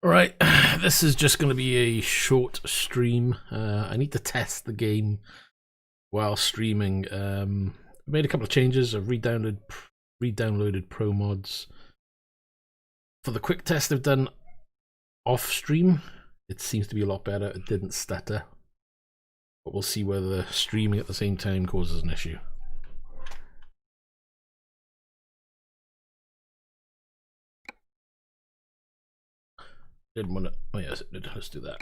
Right, this is just going to be a short stream. I need to test the game while streaming. I made a couple of changes. I've re-downloaded Promods. For the quick test I've done off stream, it seems to be a lot better. It didn't stutter. But we'll see whether streaming at the same time causes an issue. Didn't want to. Oh yes, it did. Let's do that.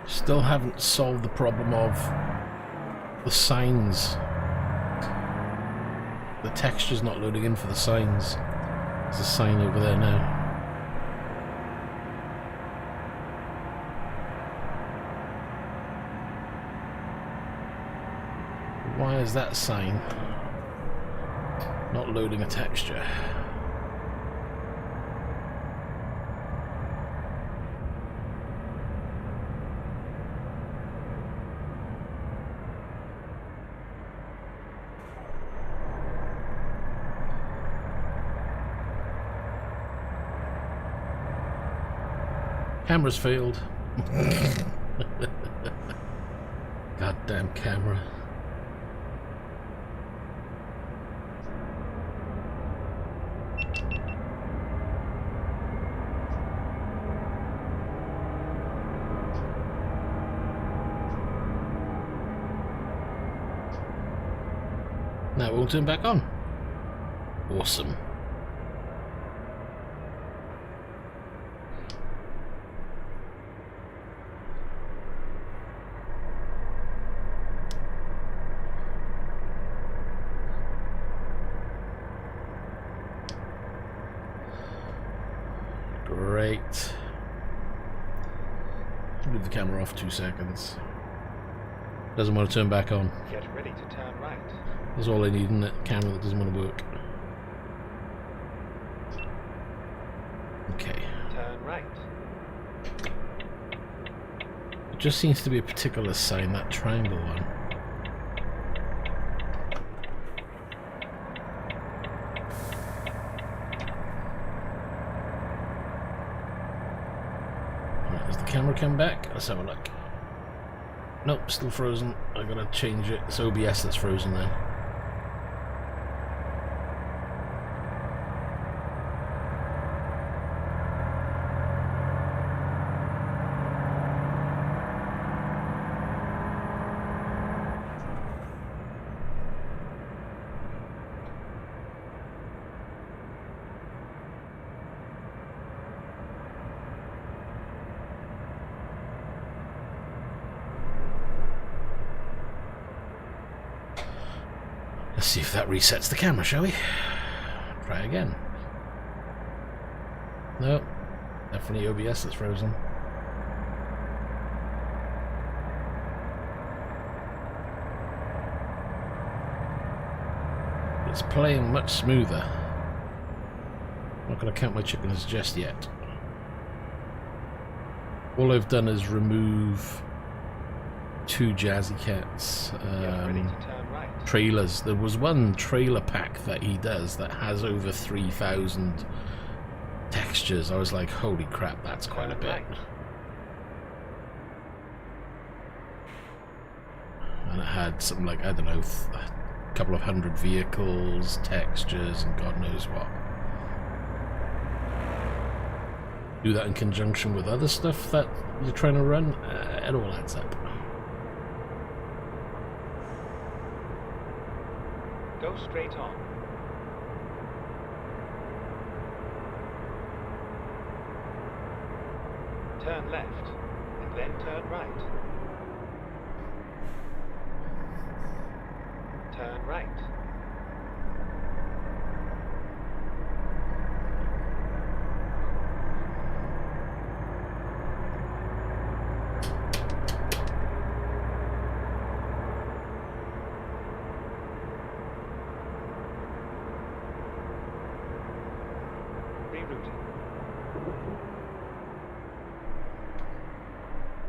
Still haven't solved the problem of the signs. The texture's not loading in for the signs. There's a sign over there now. Why is that sign not loading a texture? Camera's failed. Goddamn camera. Now it will turn back on. Awesome. Great. Leave the camera off 2 seconds. Doesn't want to turn back on. Get ready to turn right. That's all I need, isn't it? Camera that doesn't want to work. Okay. Turn right. It just seems to be a particular sign, that triangle one. Right, has the camera come back? Let's have a look. Nope, still frozen. I gotta change it. It's OBS that's frozen then. Let's see if that resets the camera, shall we? Try again. No, definitely OBS that's frozen. It's playing much smoother. I'm not going to count my chickens just yet. All I've done is remove 2 Jazzy Cats trailers. There was one trailer pack that he does that has over 3,000 textures. I was like, holy crap, that's quite a bit. And it had something like, I don't know, a couple of hundred vehicles, textures, and God knows what. Do that in conjunction with other stuff that you're trying to run, it all adds up. Go straight on. Turn left, and then turn right. Turn right.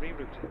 Rerouting.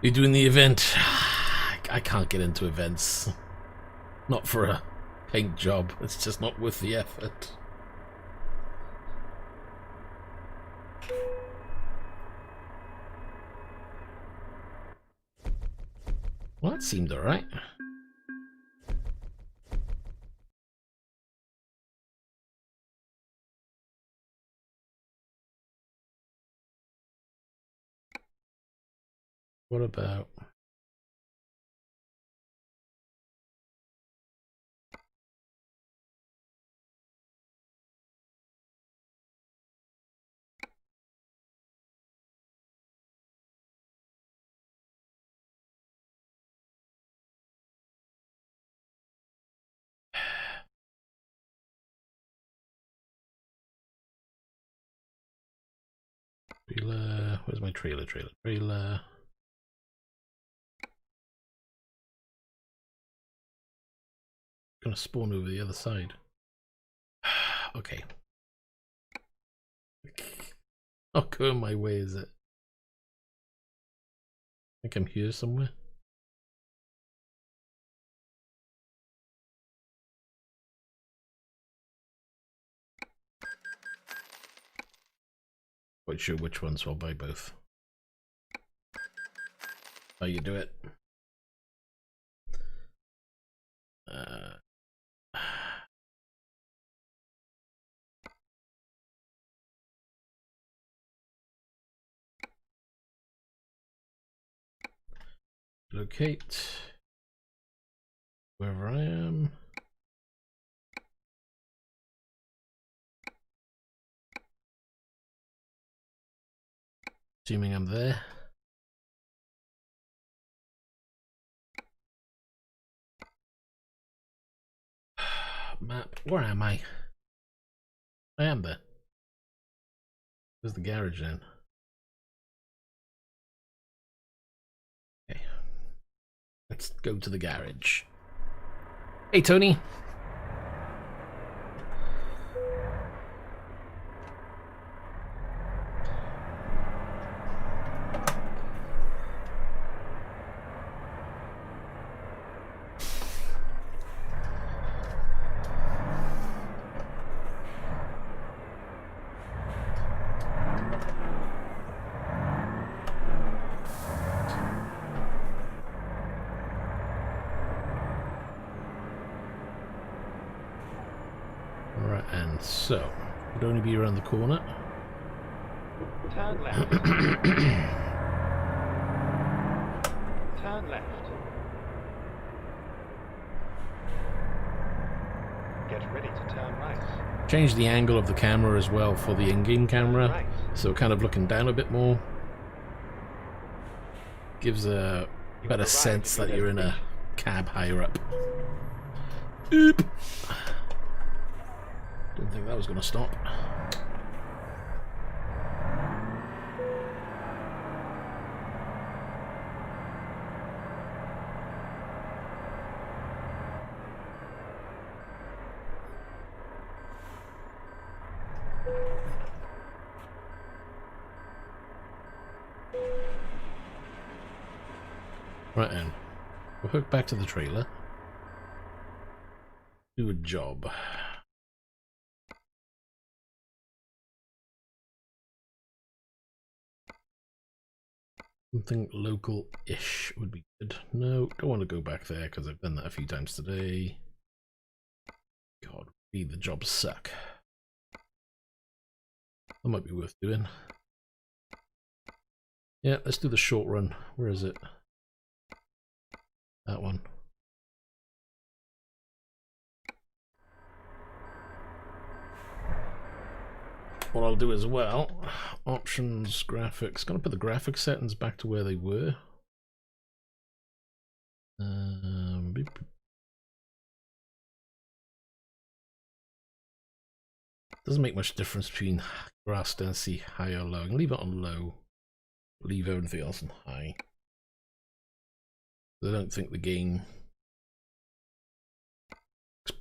You're doing the event. I can't get into events. Not for a paint job. It's just not worth the effort. Well, that seemed alright. What about... Trailer... Where's my trailer? Trailer... Gonna spawn over the other side. Okay. Not going my way, is it? I think I'm here somewhere. Quite sure which one, so I'll buy both. How you do it? Locate wherever I am. Assuming I'm there. Map, where am I? I am there. Where's the garage then? Okay. Let's go to the garage. Hey, Tony. And so, would only be around the corner. Turn left. Turn left. Get ready to turn right. Change the angle of the camera as well for the in-game camera, Right. so kind of looking down a bit more. Gives a better sense that you're in a cab higher up. Oop! Didn't think that was going to stop. Right then, we'll hook back to the trailer. Do a job. Something local-ish would be good. No, don't want to go back there because I've done that a few times today. God, the jobs suck. That might be worth doing. Yeah, let's do the short run. Where is it? That one. What I'll do as well, options, graphics, gonna put the graphics settings back to where they were. Doesn't make much difference between grass density high or low. I can leave it on low, leave everything else on high. I don't think the game is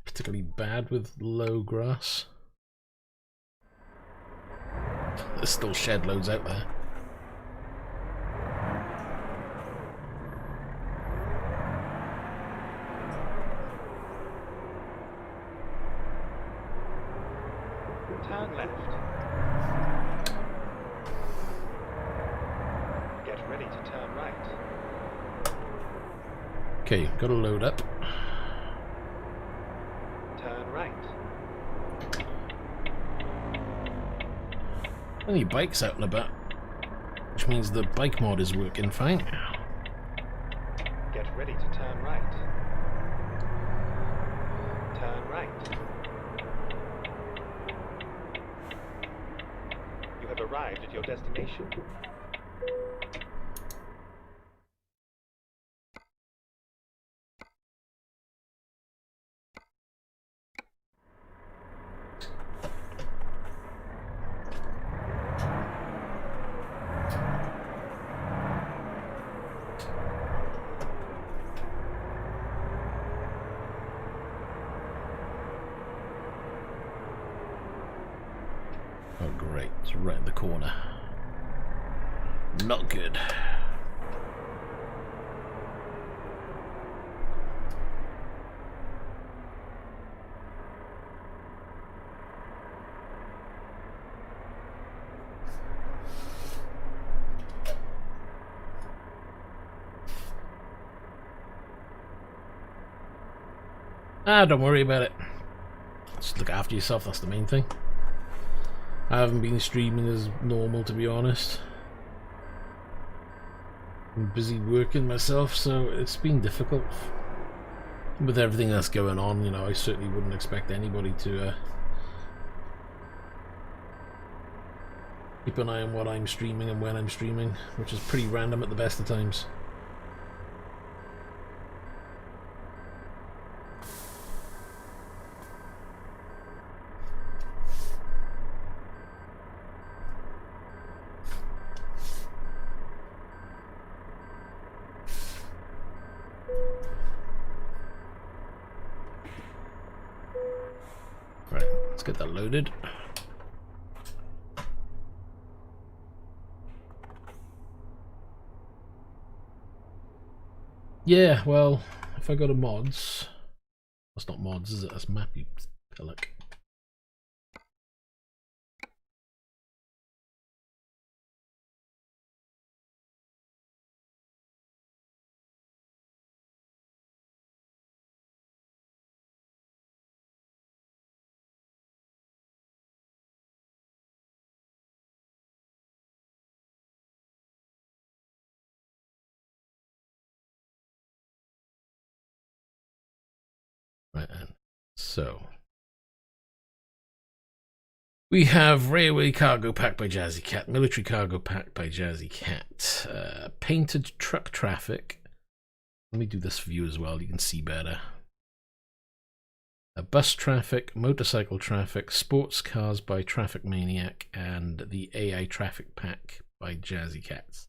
particularly bad with low grass. There's still shed loads out there. Turn left. Get ready to turn right. Okay, gotta load up. Turn right. Any bikes out and about, which means the bike mod is working fine. Get ready to turn right. Turn right. You have arrived at your destination. Oh great, it's right in the corner. Not good. Ah, don't worry about it. Just look after yourself, that's the main thing. I haven't been streaming as normal, to be honest. I'm busy working myself, so it's been difficult. With everything that's going on, you know, I certainly wouldn't expect anybody to keep an eye on what I'm streaming and when I'm streaming, which is pretty random at the best of times. Right, let's get that loaded. Yeah, well, if I go to mods, that's not mods, is it? That's map, you pillock. Right, and so we have Railway Cargo Pack by Jazzy Cat, Military Cargo Pack by Jazzy Cat, Painted Truck Traffic. Let me do this for you as well, you can see better. Bus Traffic, Motorcycle Traffic, Sports Cars by Traffic Maniac, and the AI Traffic Pack by Jazzy Cats.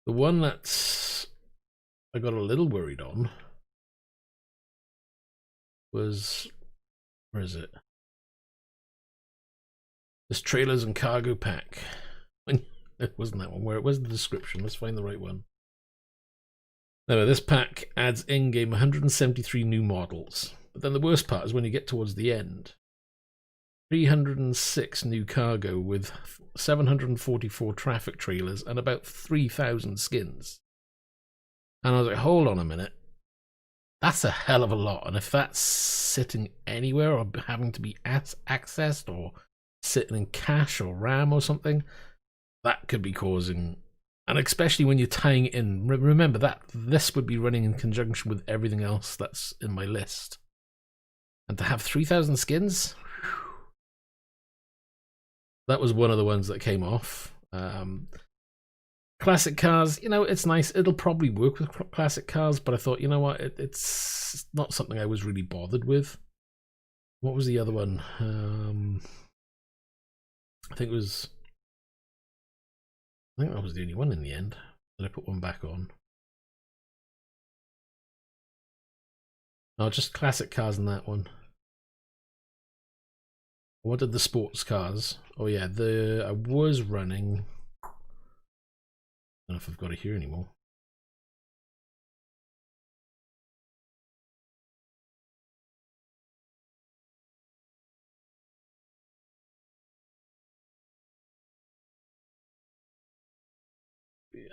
The one that's I got a little worried on was, where is it? This Trailers and Cargo Pack. It wasn't that one. Where it was the description. Let's find the right one. Anyway, this pack adds in-game 173 new models. But then the worst part is when you get towards the end. 306 new cargo with 744 traffic trailers and about 3,000 skins. And I was like, hold on a minute. That's a hell of a lot. And if that's sitting anywhere or having to be accessed or sitting in cache or RAM or something, that could be causing, and especially when you're tying it in, remember that this would be running in conjunction with everything else that's in my list. And to have 3,000 skins, whew, that was one of the ones that came off. Classic cars, you know, it's nice. It'll probably work with classic cars, but I thought, you know what, it's not something I was really bothered with. What was the other one? I think that was the only one in the end. Did I put one back on? No, just classic cars in that one. I wanted the sports cars. Oh yeah, I was running. I don't know if I've got it here anymore.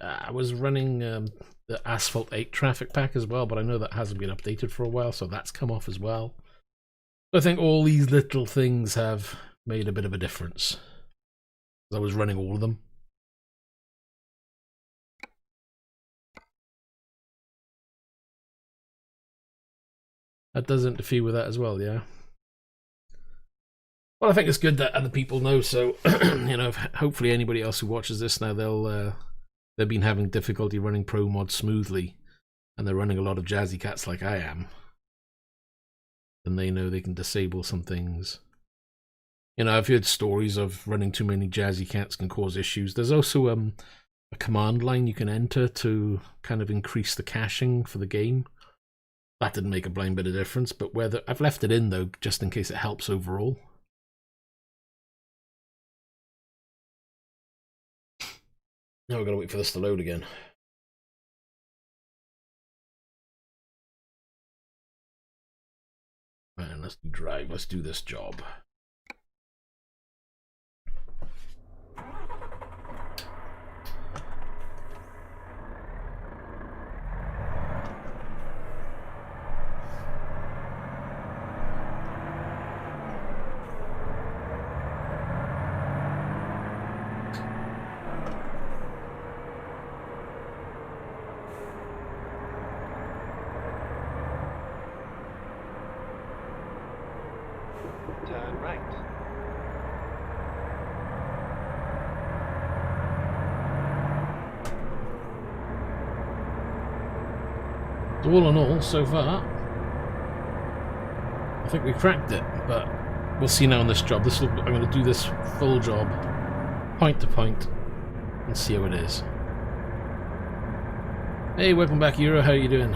I was running the Asphalt 8 traffic pack as well, but I know that hasn't been updated for a while, so that's come off as well. I think all these little things have made a bit of a difference. I was running all of them. That does interfere with that as well, yeah. Well, I think it's good that other people know, so you know, hopefully anybody else who watches this now, they've been having difficulty running Promods smoothly, and they're running a lot of Jazzy Cats like I am. Then they know they can disable some things. You know, I've heard stories of running too many Jazzy Cats can cause issues. There's also a command line you can enter to kind of increase the caching for the game. That didn't make a blind bit of difference, but I've left it in though, just in case it helps overall. Now we've got to wait for this to load again. Man, let's drive. Let's do this job. Turn right. So all in all, so far, I think we cracked it, but we'll see now on this job. I'm going to do this full job, point to point, and see how it is. Hey, welcome back, Euro. How are you doing?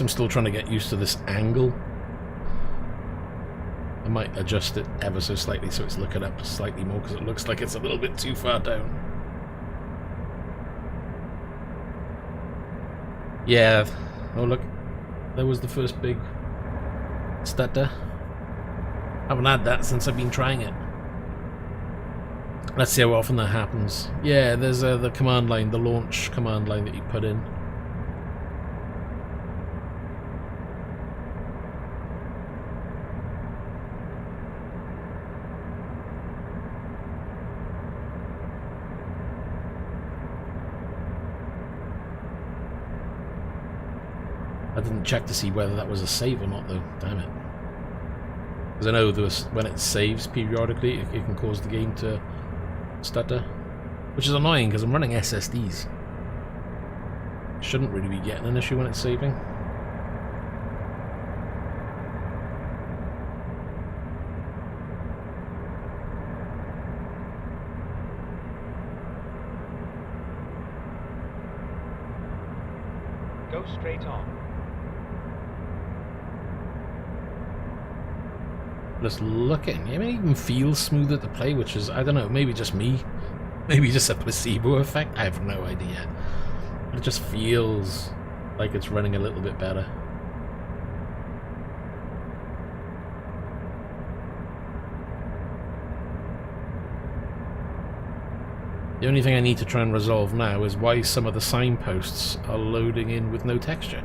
I'm still trying to get used to this angle. I might adjust it ever so slightly so it's looking up slightly more, because it looks like it's a little bit too far down. Yeah. Oh look, there was the first big stutter. I haven't had that since I've been trying it. Let's see how often that happens. Yeah, there's the command line, the launch command line that you put in. I didn't check to see whether that was a save or not though, damn it. Because I know when it saves periodically, it can cause the game to stutter. Which is annoying because I'm running SSDs. Shouldn't really be getting an issue when it's saving. Go straight on. Just looking, it may even feel smoother to play, which is, I don't know, maybe just me. Maybe just a placebo effect, I have no idea. It just feels like it's running a little bit better. The only thing I need to try and resolve now is why some of the signposts are loading in with no texture.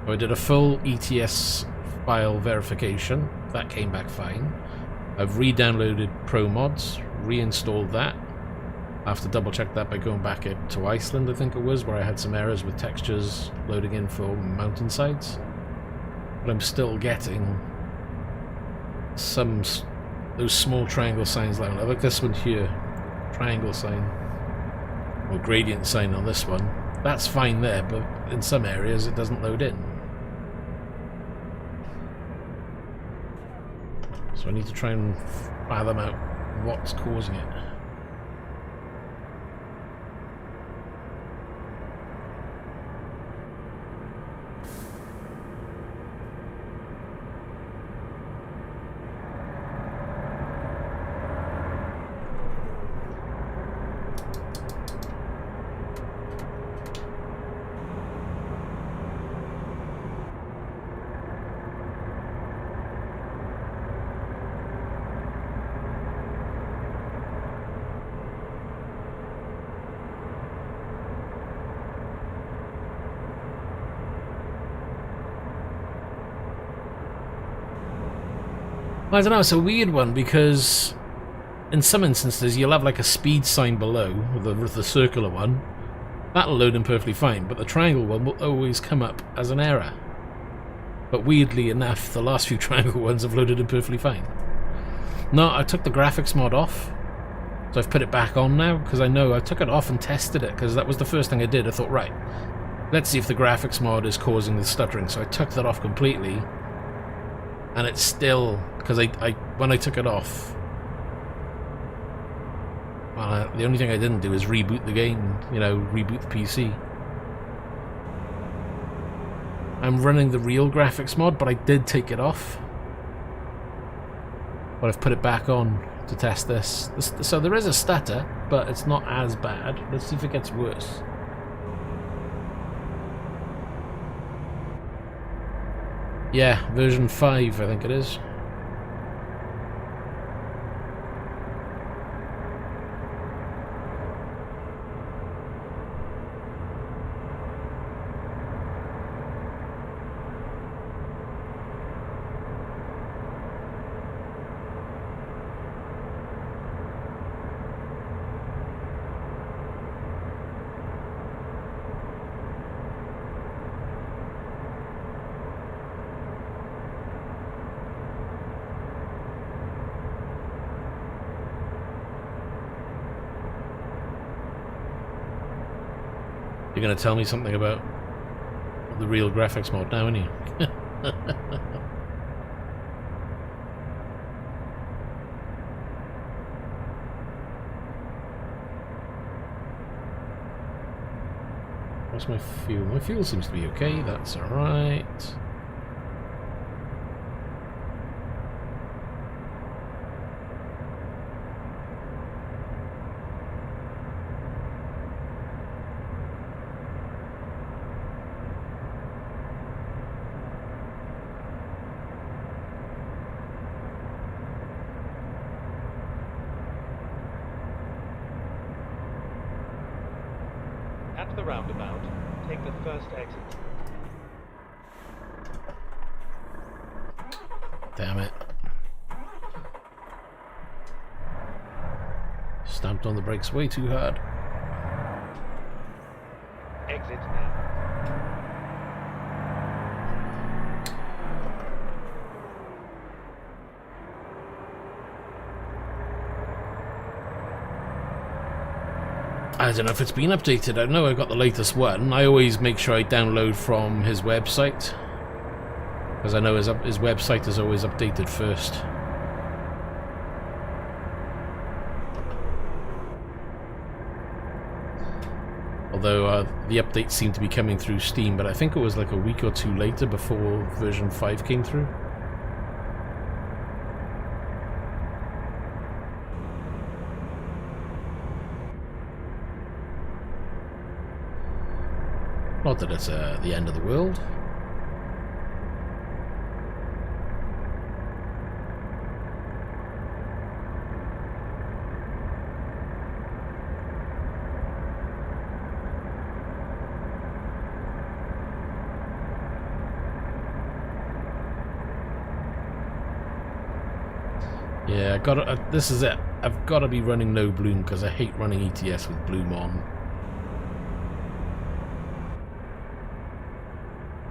So I did a full ETS file verification, that came back fine. I've re-downloaded Promods, reinstalled that. I have to double check that by going back to Iceland, I think it was, where I had some errors with textures loading in for mountainsides. But I'm still getting those small triangle signs like this one here, triangle sign, or gradient sign on this one. That's fine there, but in some areas it doesn't load in. So I need to try and fathom out what's causing it. I don't know, it's a weird one because in some instances you'll have like a speed sign below, the circular one. That'll load in perfectly fine, but the triangle one will always come up as an error. But weirdly enough, the last few triangle ones have loaded in perfectly fine. No, I took the graphics mod off, so I've put it back on now, because I know I took it off and tested it, because that was the first thing I did. I thought, right, let's see if the graphics mod is causing the stuttering. So I took that off completely, and it's still, because when I took it off, the only thing I didn't do is reboot the game, you know, reboot the PC. I'm running the real graphics mod, but I did take it off. But I've put it back on to test this. So there is a stutter, but it's not as bad. Let's see if it gets worse. Yeah, version 5 I think it is. You're going to tell me something about the real graphics mod now, aren't you? What's my fuel? My fuel seems to be okay, that's alright. At the roundabout, take the first exit. Damn it. Stamped on the brakes way too hard. Exit now. I don't know if it's been updated. I know I got the latest one. I always make sure I download from his website, because I know his website is always updated first. Although the updates seem to be coming through Steam, but I think it was like a week or two later before version 5 came through. Not that it's the end of the world. Yeah, this is it. I've got to be running no bloom because I hate running ETS with bloom on.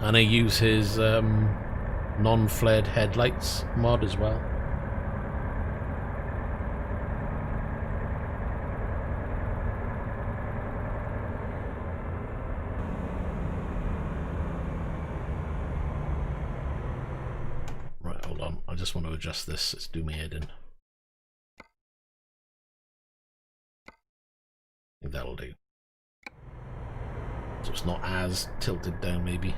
And I use his non-flared headlights mod as well. Right, hold on. I just want to adjust this. Let's do my head in. I think that'll do. So it's not as tilted down, maybe.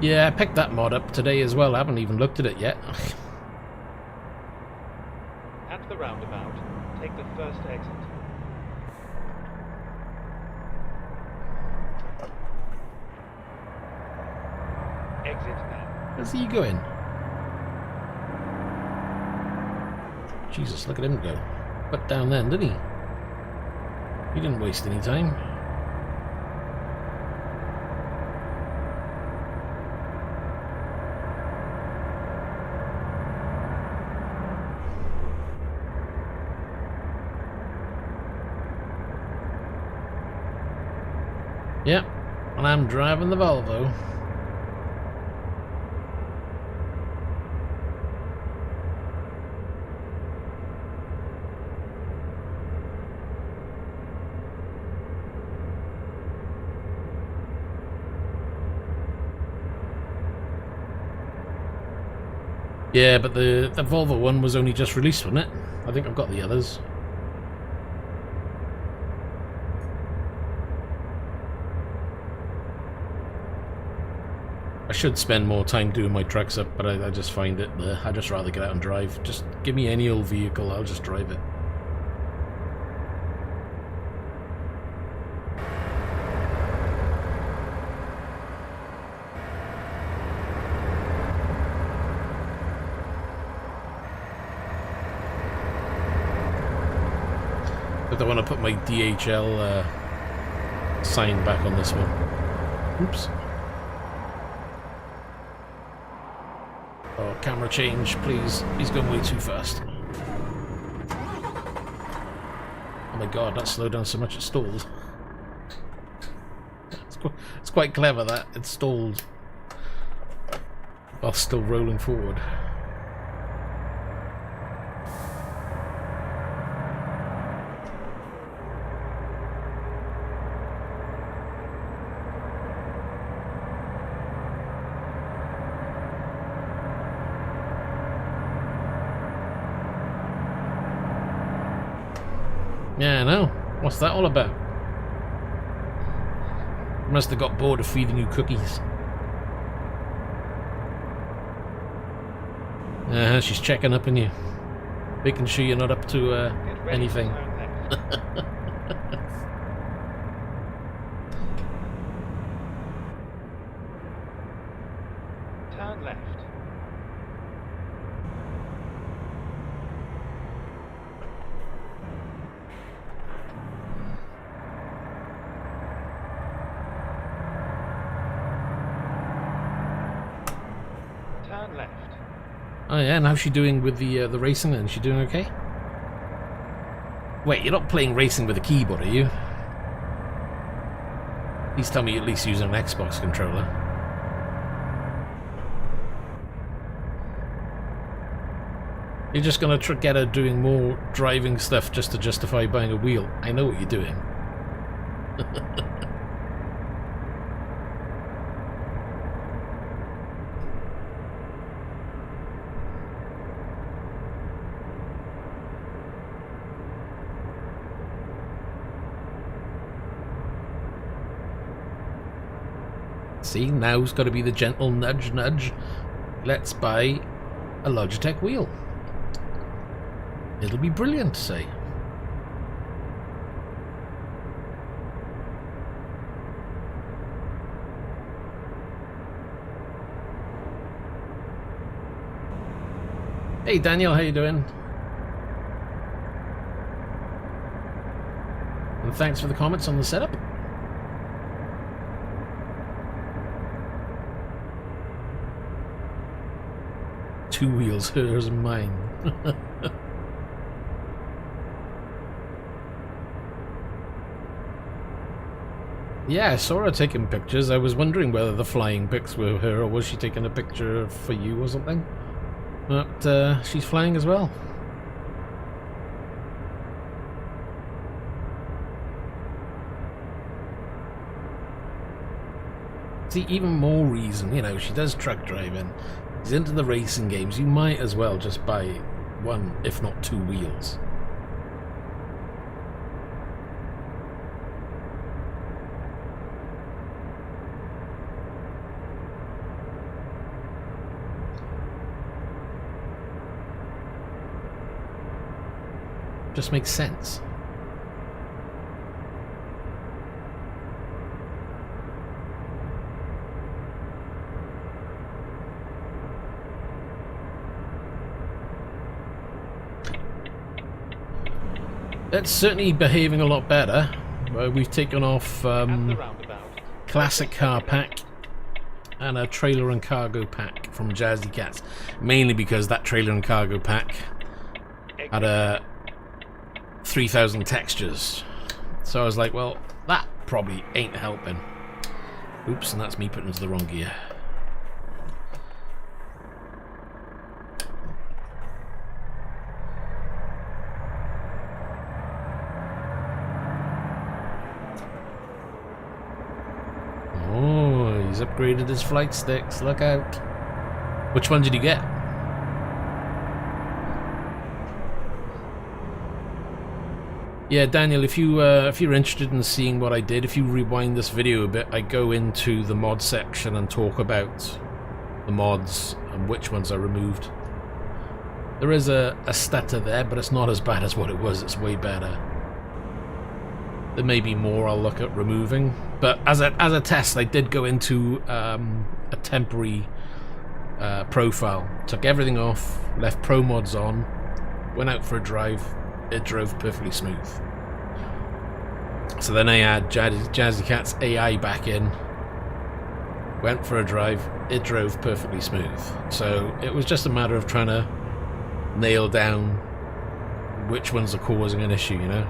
Yeah, I picked that mod up today as well. I haven't even looked at it yet. At the roundabout, take the first exit. Exit now. Where's he going? Jesus, look at him go. But down then, didn't he? He didn't waste any time. Yep, and I'm driving the Volvo. Yeah, but the Volvo one was only just released, wasn't it? I think I've got the others. I should spend more time doing my trucks up, but I just find it, I'd just rather get out and drive. Just give me any old vehicle, I'll just drive it. But I want to put my DHL sign back on this one. Oops. Oh, camera change, please. He's going way too fast. Oh my god, that slowed down so much it stalled. It's quite clever that it stalled while still rolling forward. Yeah, I know. What's that all about? Must have got bored of feeding you cookies. She's checking up on you. Making sure you're not up to anything. Turn left. Turn left. Oh yeah, and how's she doing with the racing then? Is she doing okay? Wait, you're not playing racing with a keyboard, are you? Please tell me you're at least using an Xbox controller. You're just gonna get her doing more driving stuff just to justify buying a wheel. I know what you're doing. See, now's got to be the gentle nudge nudge. Let's buy a Logitech wheel. It'll be brilliant, say. Hey Daniel, how you doing? And thanks for the comments on the setup. Two wheels, hers and mine. Yeah, I saw her taking pictures. I was wondering whether the flying pics were her or was she taking a picture for you or something. But she's flying as well. See, even more reason, you know, she does truck driving. She's into the racing games. You might as well just buy one, if not two wheels. Just makes sense. It's certainly behaving a lot better. We've taken off At the roundabout. classic car pack and a trailer and cargo pack from Jazzy Cats, mainly because that trailer and cargo pack had a 3,000 textures. So I was like, well, that probably ain't helping. Oops, and that's me putting into the wrong gear. Oh, he's upgraded his flight sticks. Look out. Which one did you get? Yeah, Daniel, if you're interested in seeing what I did, if you rewind this video a bit, I go into the mod section and talk about the mods and which ones I removed. There is a stutter there, but it's not as bad as what it was. It's way better. There may be more I'll look at removing, but as a test, I did go into a temporary profile, took everything off, left Promods on, went out for a drive. It drove perfectly smooth. So then I had Jazzy Cat's AI back in, went for a drive, it drove perfectly smooth. So it was just a matter of trying to nail down which ones are causing an issue, you know?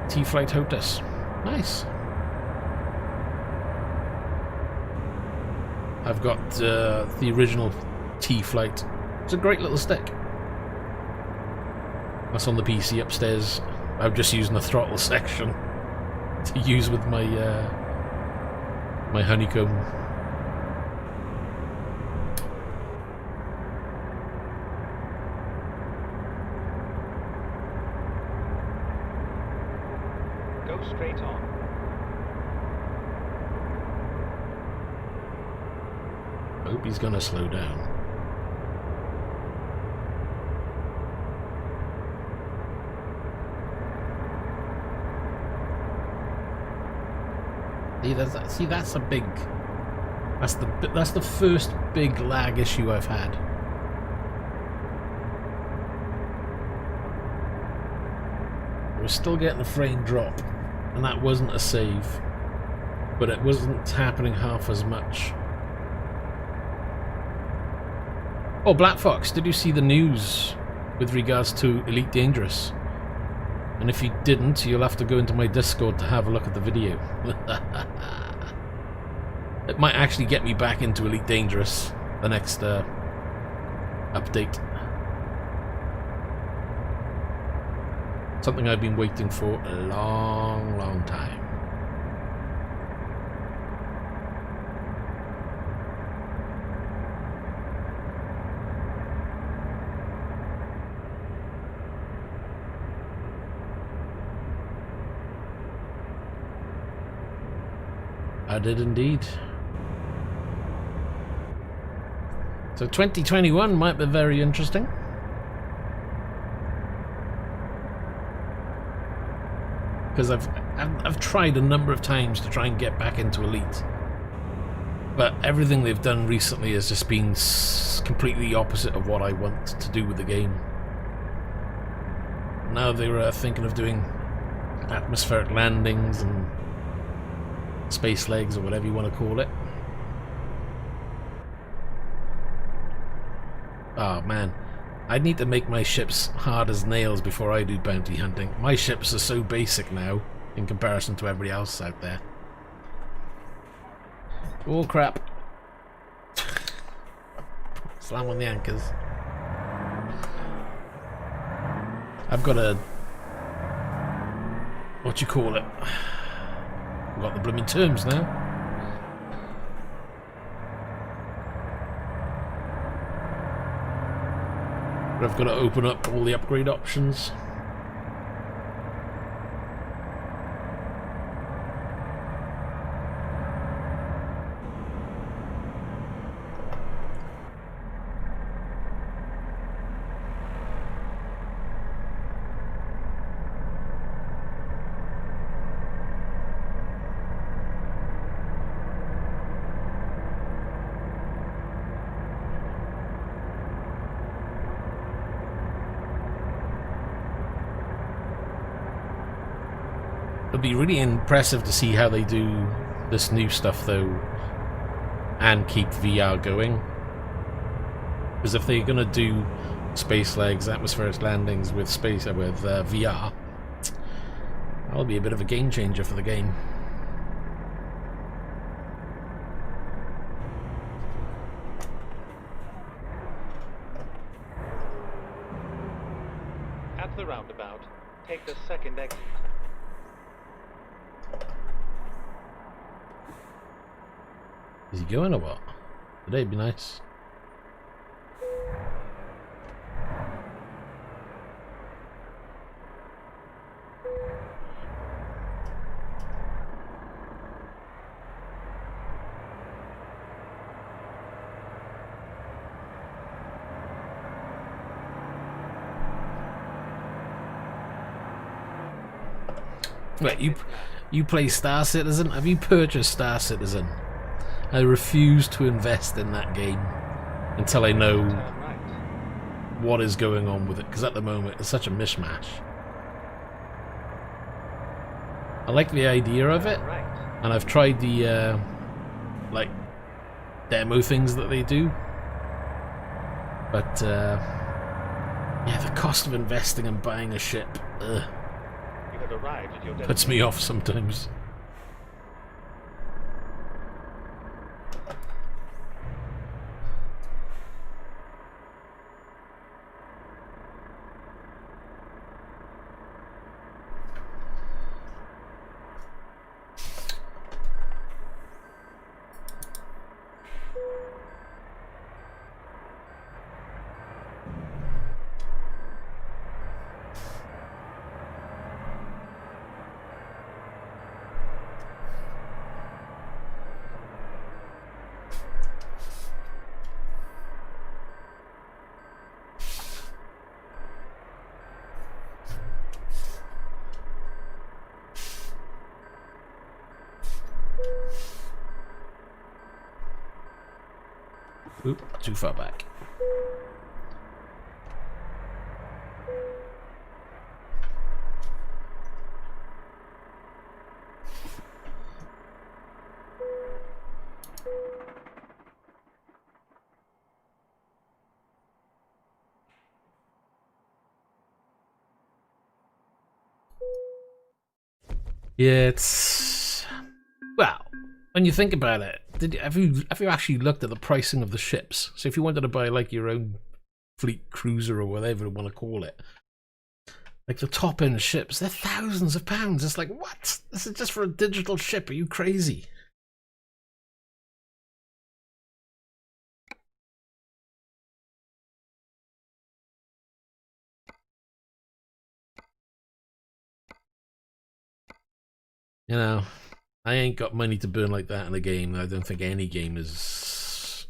T-Flight Hotus. Nice. I've got the original T-Flight. It's a great little stick. That's on the PC upstairs. I'm just using the throttle section to use with my my honeycomb. Go straight on. I hope he's gonna slow down. See, that's a big. That's the first big lag issue I've had. I was still getting a frame drop, and that wasn't a save, but it wasn't happening half as much. Oh, Black Fox, did you see the news with regards to Elite Dangerous? And if you didn't, you'll have to go into my Discord to have a look at the video. It might actually get me back into Elite Dangerous, the next update. Something I've been waiting for a long, long time. I did indeed. So 2021 might be very interesting. Because I've tried a number of times to try and get back into Elite, but everything they've done recently has just been completely opposite of what I want to do with the game. Now they're thinking of doing atmospheric landings and space legs, or whatever you want to call it. Oh man, I need to make my ships hard as nails before I do bounty hunting. My ships are so basic now in comparison to everybody else out there. Oh crap. Slam on the anchors. I've got a... what you call it? I've got the blooming terms now. But I've got to open up all the upgrade options. It'll be really impressive to see how they do this new stuff though, and keep VR going. Because if they're gonna do space legs, atmospheric landings with VR, that'll be a bit of a game changer for the game. At the roundabout, take the second exit. Is he going or what? Today'd be nice. Wait, you play Star Citizen? Have you purchased Star Citizen? I refuse to invest in that game until I know what is going on with it, because at the moment it's such a mishmash. I like the idea of it, and I've tried the like demo things that they do, but yeah, the cost of investing and buying a ship puts me off sometimes. Oop, too far back. Yeah, it's... well, when you think about it, have you actually looked at the pricing of the ships? So if you wanted to buy like your own fleet cruiser or whatever you want to call it, like the top end ships, they're thousands of pounds. It's like, what? This is just for a digital ship. Are you crazy? You know, I ain't got money to burn like that in a game. I don't think any game is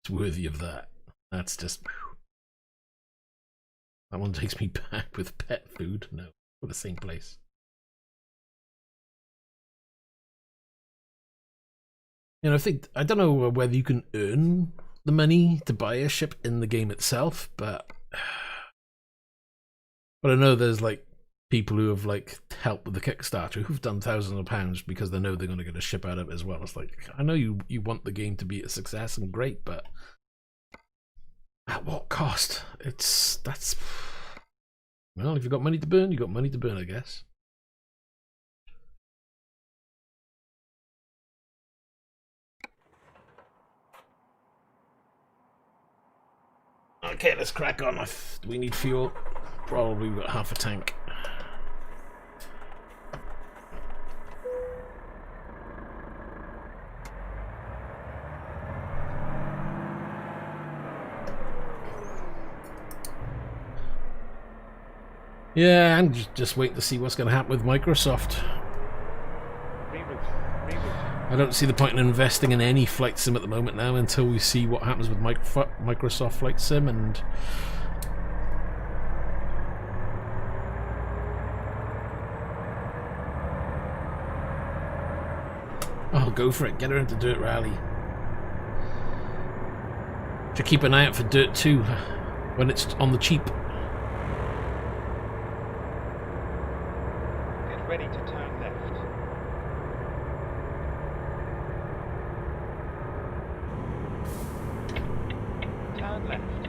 worthy of that. That's just... that one takes me back with pet food. No, for the same place. You know, I don't know whether you can earn the money to buy a ship in the game itself, but I know there's like people who have like helped with the Kickstarter who've done thousands of pounds because they know they're going to get a ship out of it as well. It's like, I know you want the game to be a success and great, but at what cost? That's well, if you've got money to burn, you've got money to burn, I guess. Okay, let's crack on. Do we need fuel? Probably got half a tank. Yeah, I'm just waiting to see what's going to happen with Microsoft. I don't see the point in investing in any flight sim at the moment now until we see what happens with Microsoft Flight Sim and... oh, go for it. Get her into Dirt Rally. Should keep an eye out for Dirt 2 when it's on the cheap. Get ready to turn left.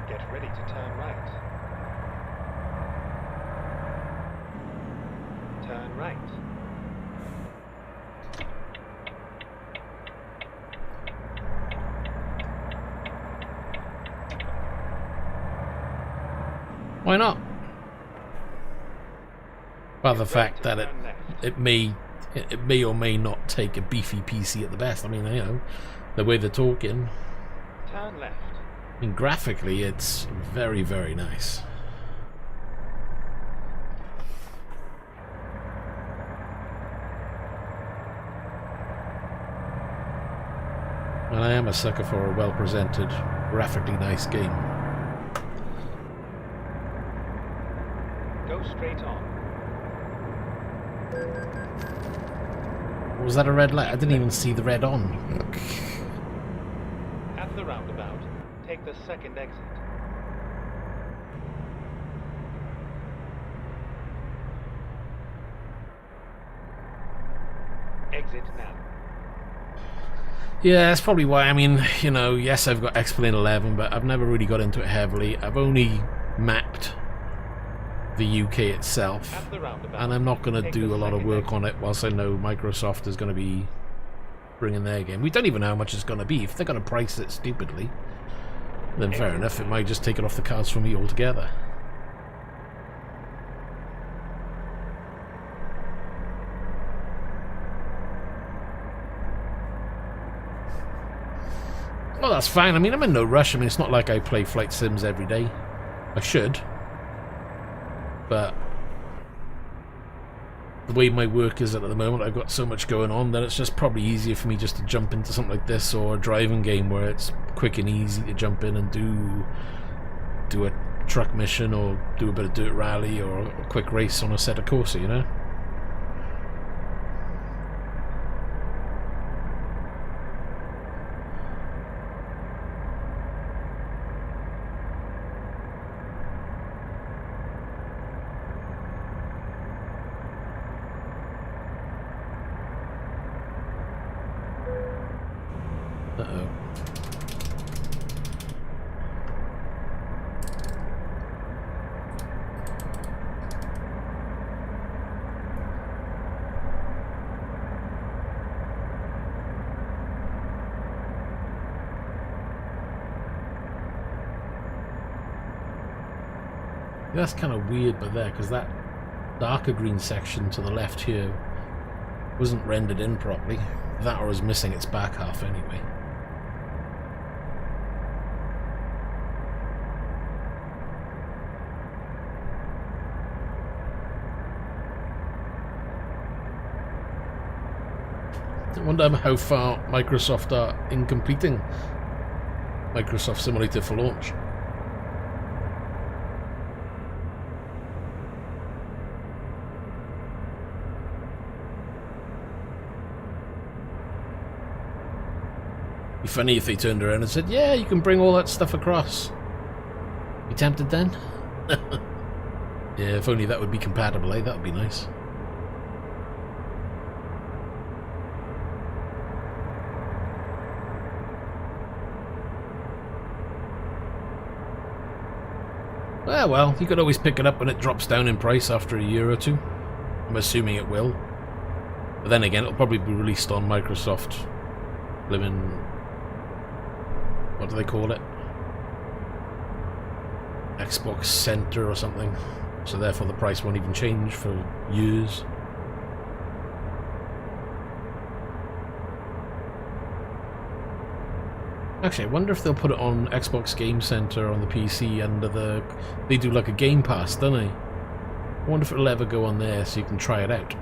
Get ready to turn right. Turn right. Why not? Well, the fact that it may or may not take a beefy PC at the best. I mean, you know, the way they're talking. Turn left. I mean, graphically, it's very, very nice. And I am a sucker for a well-presented, graphically nice game. Go straight on. Was that a red light? I didn't even see the red on. At the roundabout, take the second exit. Exit now. Yeah, that's probably why. I mean, you know, yes, I've got X-Plane 11, but I've never really got into it heavily. I've only mapped the UK itself, and I'm not going to do a lot of work on it whilst I know Microsoft is going to be bringing their game. We don't even know how much it's going to be. If they're going to price it stupidly, then fair enough, it might just take it off the cards for me altogether. Well, that's fine. I mean, I'm in no rush. I mean, it's not like I play flight sims every day. I should. But the way my work is at the moment, I've got so much going on that it's just probably easier for me just to jump into something like this or a driving game where it's quick and easy to jump in and do a truck mission or do a bit of dirt rally or a quick race on a set of Corsa, you know? Uh-oh. That's kind of weird by there, because that darker green section to the left here wasn't rendered in properly. That or is missing its back half anyway. I wonder how far Microsoft are in completing Microsoft Simulator for launch. It'd be funny if they turned around and said, yeah, you can bring all that stuff across. You tempted then? Yeah, if only that would be compatible, eh? That would be nice. Well, you could always pick it up when it drops down in price after a year or two. I'm assuming it will. But then again, it'll probably be released on Microsoft living... what do they call it? Xbox Center or something. So therefore the price won't even change for years. Actually, I wonder if they'll put it on Xbox Game Center on the PC under the... They do like a Game Pass, don't they? I wonder if it'll ever go on there so you can try it out.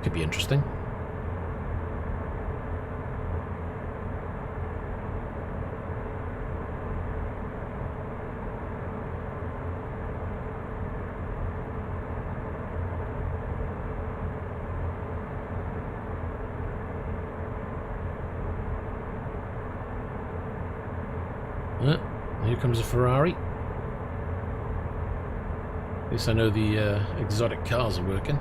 Could be interesting. Here comes a Ferrari. least I know the exotic cars are working.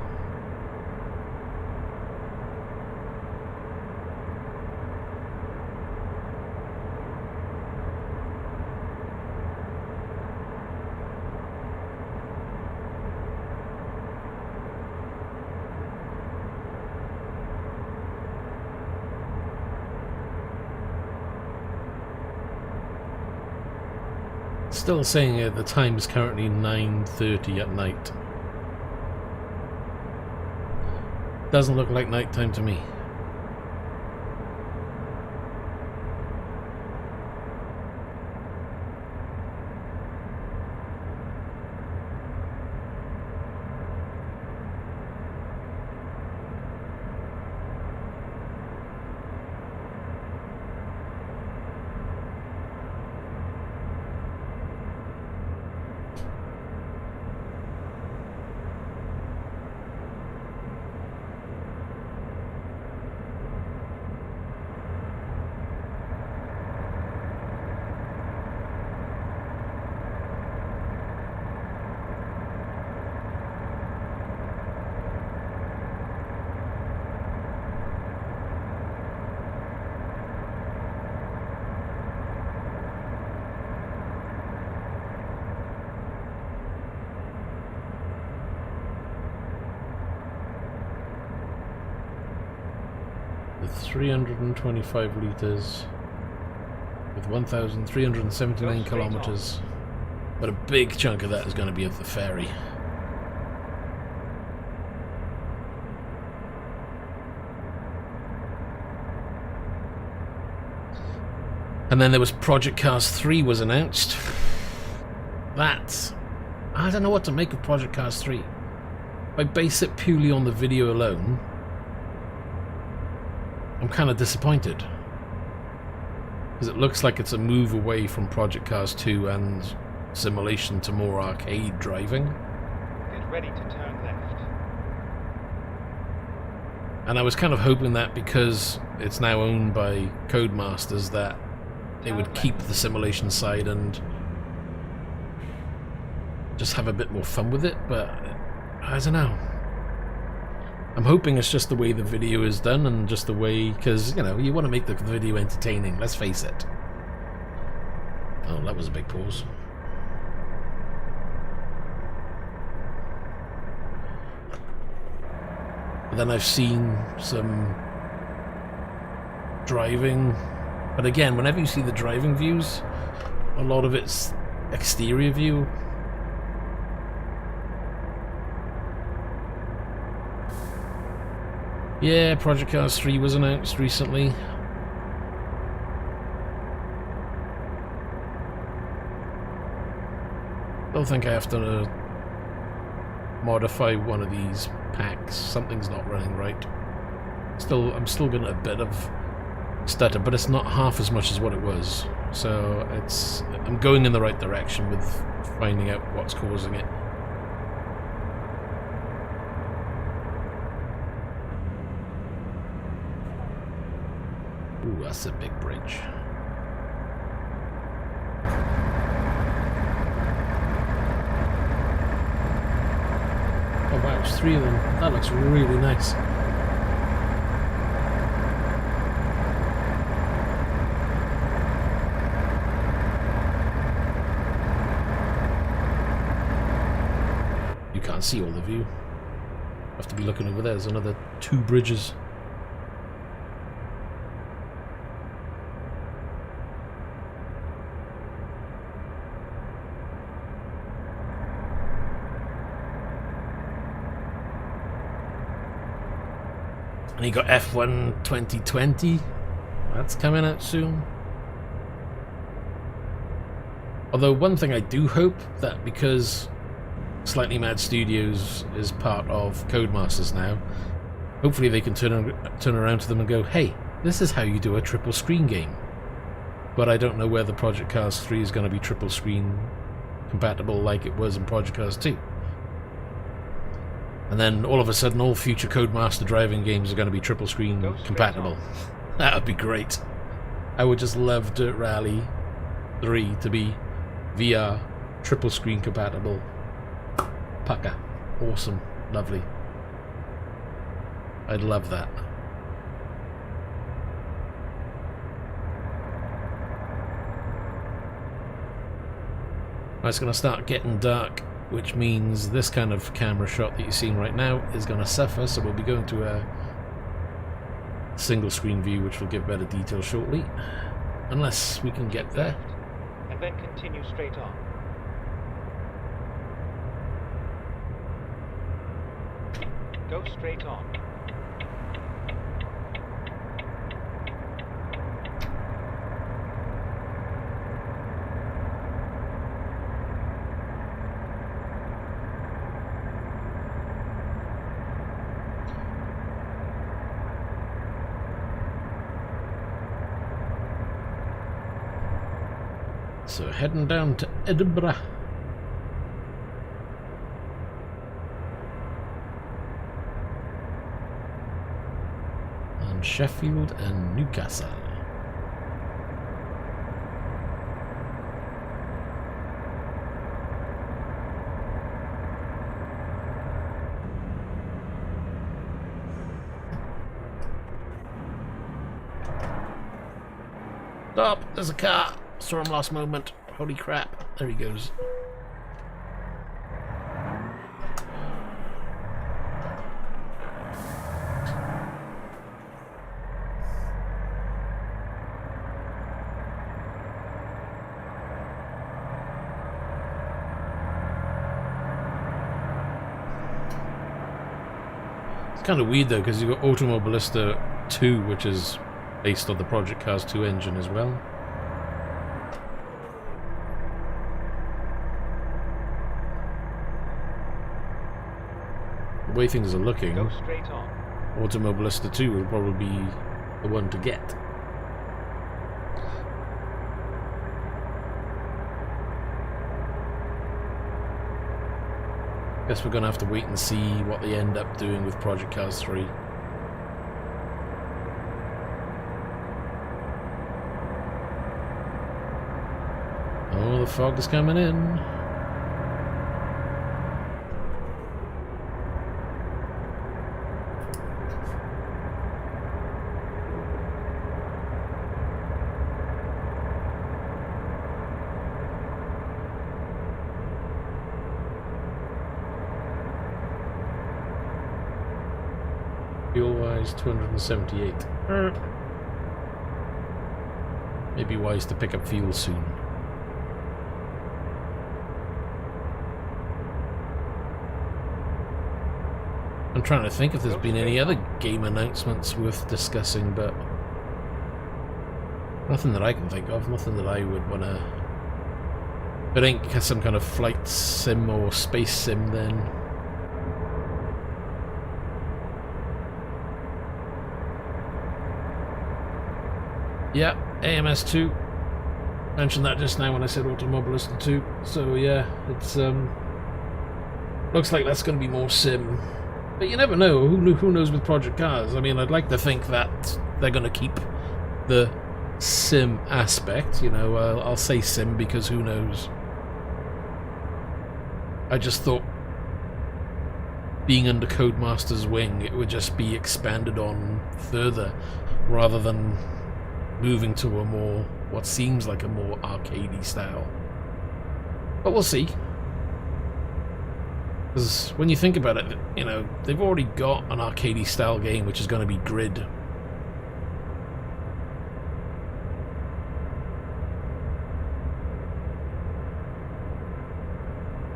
Still saying the time is currently 9:30 at night. Doesn't look like nighttime to me. With 325 litres with 1,379 kilometres, but a big chunk of that is going to be at the ferry. And then there was Project Cars 3 was announced. That, I don't know what to make of Project Cars 3. If I base it purely on the video alone, I'm kind of disappointed. Because it looks like it's a move away from Project Cars 2 and simulation to more arcade driving. Get ready to turn left. And I was kind of hoping that because it's now owned by Codemasters that they would keep the simulation side and just have a bit more fun with it, but I don't know. I'm hoping it's just the way the video is done and just the way, because, you know, you want to make the video entertaining, let's face it. Oh, that was a big pause. But then I've seen some driving, but again, whenever you see the driving views, a lot of it's exterior view. Yeah, Project Cars 3 was announced recently. Don't think I have to modify one of these packs. Something's not running right. I'm still getting a bit of stutter, but it's not half as much as what it was. So I'm going in the right direction with finding out what's causing it. Ooh, that's a big bridge. Oh wow, there's 3 of them. That looks really nice. You can't see all of you. Have to be looking over there. There's another 2 bridges. And you got F1 2020. That's coming out soon. Although one thing I do hope that because Slightly Mad Studios is part of Codemasters now, hopefully they can turn around to them and go, hey, this is how you do a triple screen game. But I don't know whether Project Cars 3 is going to be triple screen compatible like it was in Project Cars 2. And then all of a sudden all future Codemaster driving games are going to be triple screen compatible. That would be great. I would just love Dirt Rally 3 to be VR triple screen compatible. pucker. Awesome. Lovely. I'd love that. It's going to start getting dark, which means this kind of camera shot that you're seeing right now is going to suffer, so we'll be going to a single screen view, which will give better detail shortly, unless we can get there. And then continue straight on. Go straight on. So heading down to Edinburgh. And Sheffield and Newcastle. Stop! There's a car! Saw him last moment. Holy crap. There he goes. It's kind of weird though, because you've got Automobilista 2, which is based on the Project Cars 2 engine as well. The way things are looking, Go straight on. Automobilista 2 will probably be the one to get. Guess we're gonna have to wait and see what they end up doing with Project Cars 3. Oh, the fog is coming in. Fuel-wise, 278. Maybe wise to pick up fuel soon. I'm trying to think if there's been any other game announcements worth discussing, but nothing that I can think of, nothing that I would want to... If it ain't some kind of flight sim or space sim, then... Yeah, AMS2. Mentioned that just now when I said Automobilista 2. So yeah, it's looks like that's going to be more sim. But you never know. Who knows with Project Cars? I mean, I'd like to think that they're going to keep the sim aspect. You know, I'll say sim because who knows. I just thought being under Codemaster's wing, it would just be expanded on further rather than moving to a more, what seems like a more arcadey style. But we'll see. Because when you think about it, you know, they've already got an arcadey style game which is going to be Grid.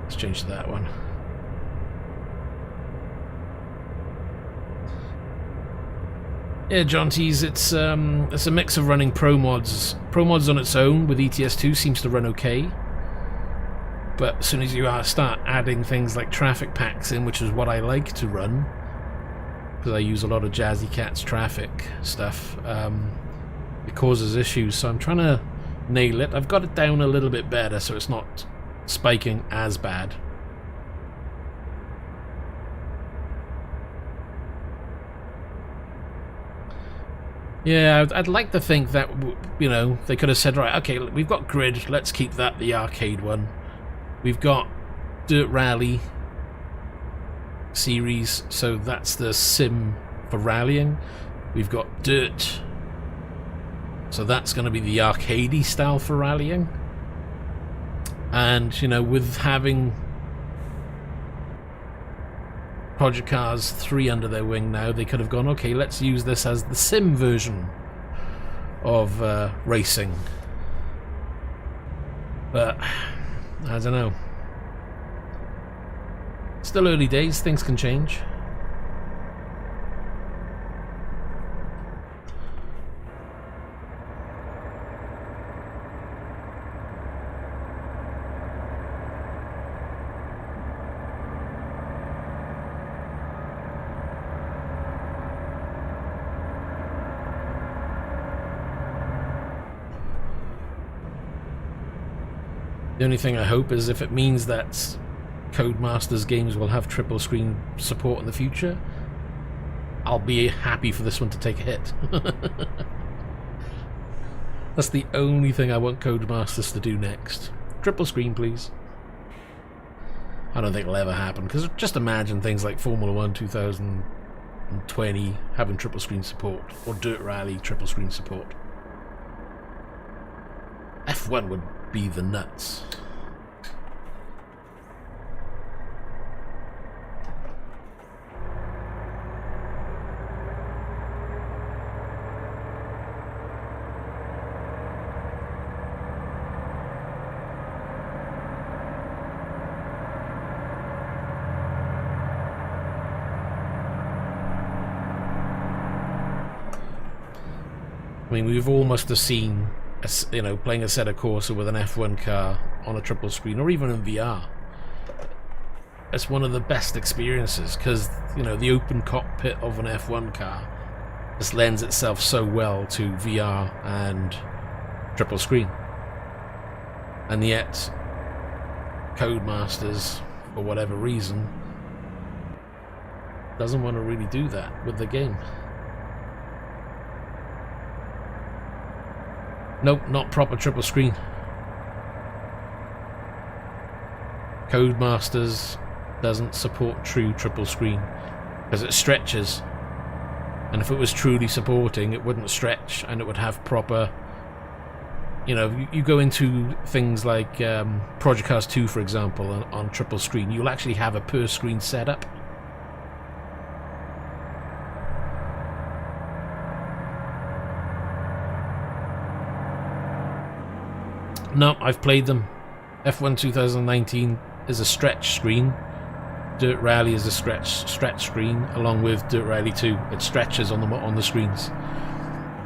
Let's change to that one. Yeah, John Tees, it's a mix of running Promods. Promods on its own with ETS2 seems to run okay. But as soon as you start adding things like traffic packs in, which is what I like to run, because I use a lot of Jazzy Cat's traffic stuff, it causes issues. So I'm trying to nail it. I've got it down a little bit better so it's not spiking as bad. Yeah, I'd like to think that, you know, they could have said, right, okay, we've got Grid, let's keep that the arcade one. We've got Dirt Rally, series, so that's the sim for rallying. We've got Dirt, so that's going to be the arcadey style for rallying. And, you know, with having Project Cars 3 under their wing now, they could have gone, okay, let's use this as the sim version of racing. But I don't know. Still early days, things can change. The only thing I hope is if it means that Codemasters games will have triple screen support in the future, I'll be happy for this one to take a hit. That's the only thing I want Codemasters to do next. Triple screen, please. I don't think it'll ever happen, because just imagine things like Formula 1 2020 having triple screen support, or Dirt Rally triple screen support. F1 would be the nuts. I mean, we've almost have seen, you know, playing a set of Corsa with an F1 car on a triple screen, or even in VR. It's one of the best experiences, because, you know, the open cockpit of an F1 car just lends itself so well to VR and triple screen. And yet, Codemasters, for whatever reason, doesn't want to really do that with the game. Nope, not proper triple screen. Codemasters doesn't support true triple screen because it stretches, and if it was truly supporting, it wouldn't stretch and it would have proper, you know, you go into things like Project Cars 2, for example, on triple screen, you'll actually have a per screen setup. No, I've played them. F1 2019 is a stretch screen. Dirt Rally is a stretch screen, along with Dirt Rally 2. It stretches on the screens.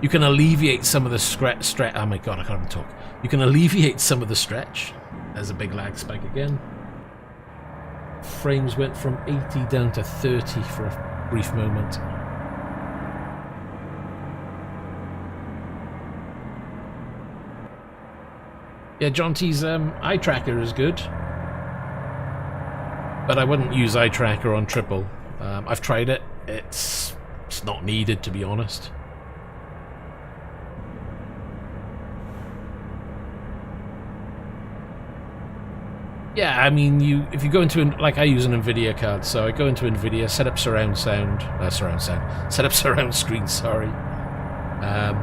You can alleviate some of the stretch. Oh my god, I can't even talk. You can alleviate some of the stretch. There's a big lag spike again. Frames went from 80 down to 30 for a brief moment. Yeah, John T's eye tracker is good, but I wouldn't use eye tracker on triple. I've tried it. It's not needed, to be honest. Yeah, I mean, if you go into like I use an NVIDIA card, so I go into NVIDIA, set up surround screen. Sorry.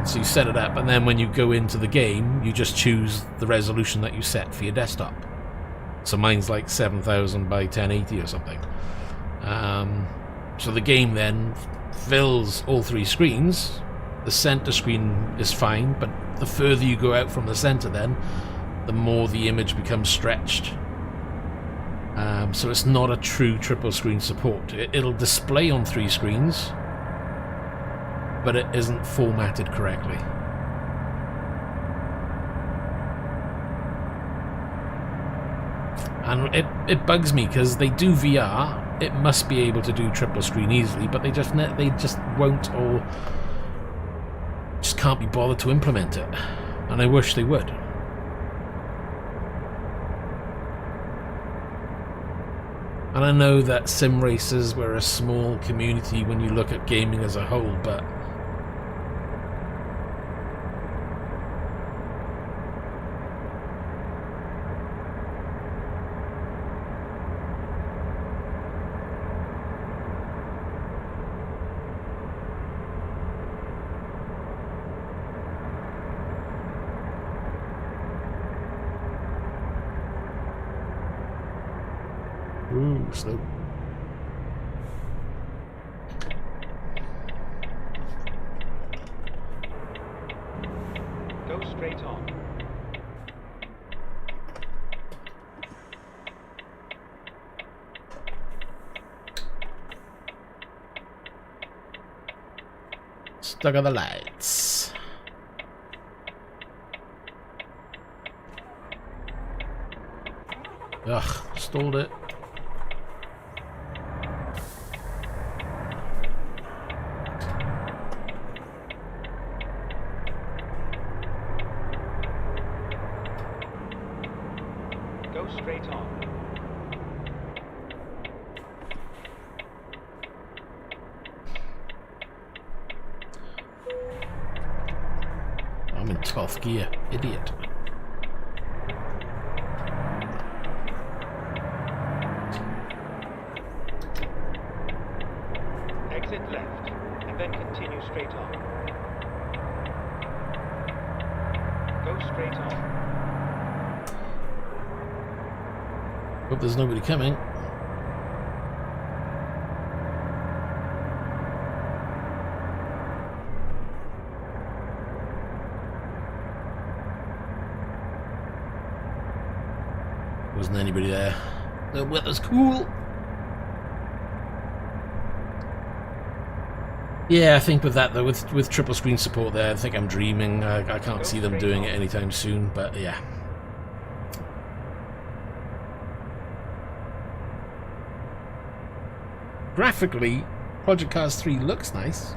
So you set it up, and then when you go into the game, you just choose the resolution that you set for your desktop. So mine's like 7000 by 1080 or something. So the game then fills all three screens. The center screen is fine, but the further you go out from the center, then the more the image becomes stretched. So it's not a true triple screen support. It'll display on three screens, but it isn't formatted correctly. And it bugs me, because they do VR, it must be able to do triple screen easily, but they just won't, or just can't be bothered to implement it. And I wish they would. And I know that sim racers were a small community when you look at gaming as a whole, but Ooh, slow. Go straight on. Stuck on the lights. Ugh, stalled it. Go straight on. I'm in 12th gear, idiot. Exit left, and then continue straight on. Go straight on. Hope there's nobody coming. Wasn't anybody there. The weather's cool. Yeah, I think with that though, with triple screen support there, I think I'm dreaming. I can't see them doing it anytime soon, but yeah. Graphically, Project Cars 3 looks nice,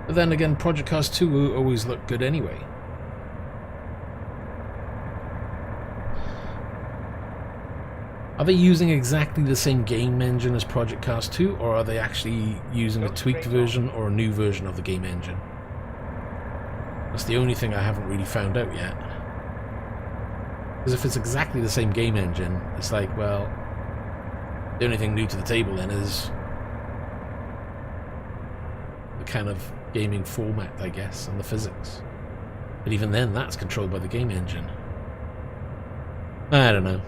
but then again, Project Cars 2 always look good anyway. Are they using exactly the same game engine as Project Cars 2, or are they actually using a tweaked version or a new version of the game engine? That's the only thing I haven't really found out yet. Because if it's exactly the same game engine, it's like, well, the only thing new to the table then is the kind of gaming format, I guess, and the physics. But even then, that's controlled by the game engine. I don't know.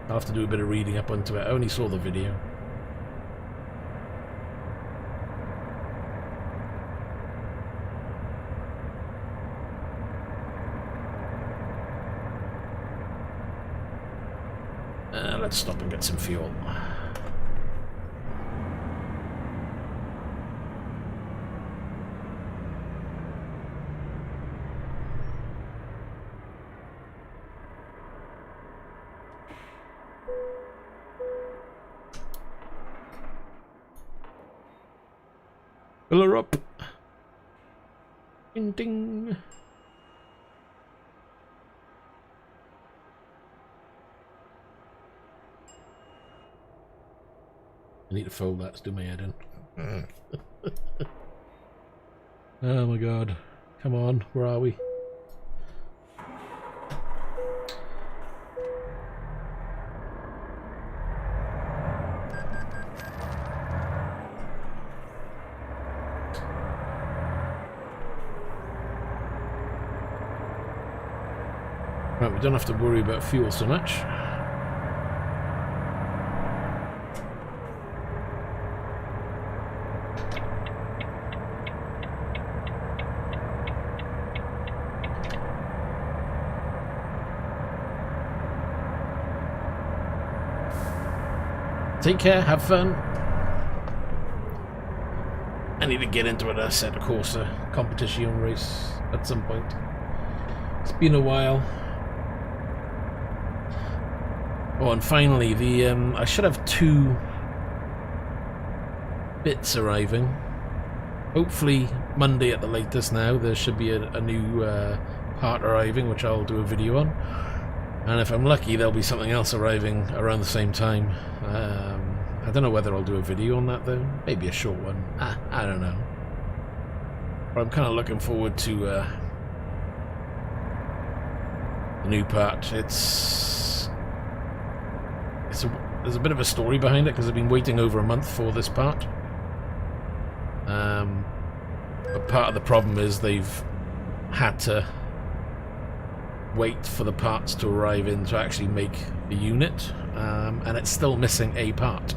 I'll have to do a bit of reading up onto it. I only saw the video. Let's stop and get some fuel. Fill her up. Ding ding. I need to fold that to do my head in. Oh my god. Come on, where are we? Right, we don't have to worry about fuel so much. Take care, have fun. I need to get into a Assetto Corsa competition race at some point. It's been a while. Oh, and finally, the I should have 2 bits arriving. Hopefully Monday at the latest now. There should be a new part arriving, which I'll do a video on. And if I'm lucky, there'll be something else arriving around the same time. I don't know whether I'll do a video on that though. Maybe a short one. I don't know. But I'm kind of looking forward to the new part. There's a bit of a story behind it because I've been waiting over a month for this part. But part of the problem is they've had to wait for the parts to arrive in to actually make the unit, and it's still missing a part.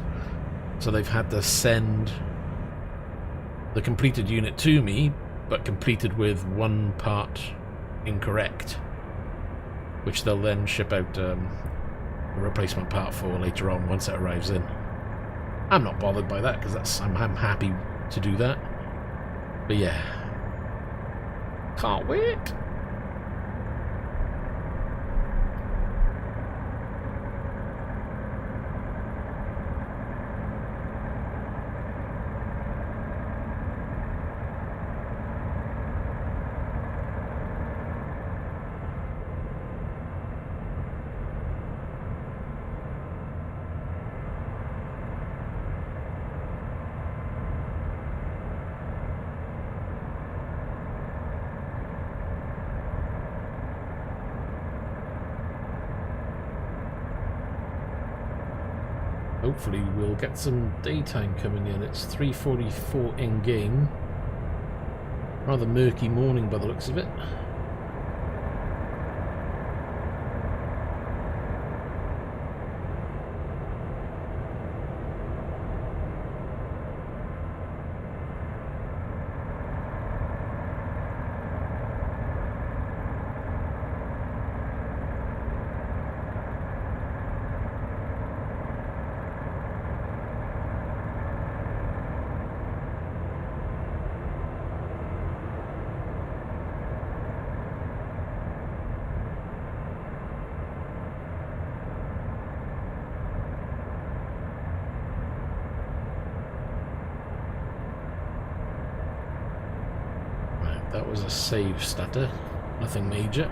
So they've had to send the completed unit to me, but completed with one part incorrect, which they'll then ship out a replacement part for later on once it arrives in. I'm not bothered by that because I'm happy to do that. But yeah, can't wait. Hopefully we'll get some daytime coming in. It's 3:44 in-game. Rather murky morning by the looks of it. That was a save stutter, nothing major.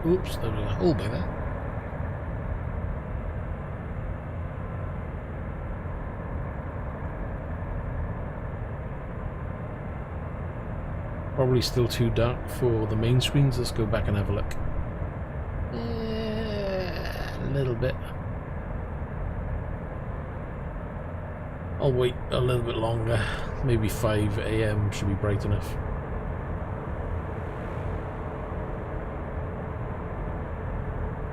Oops, there was a hole by there. Probably still too dark for the main screens. Let's go back and have a look. A little bit. I'll wait a little bit longer. Maybe 5 AM should be bright enough.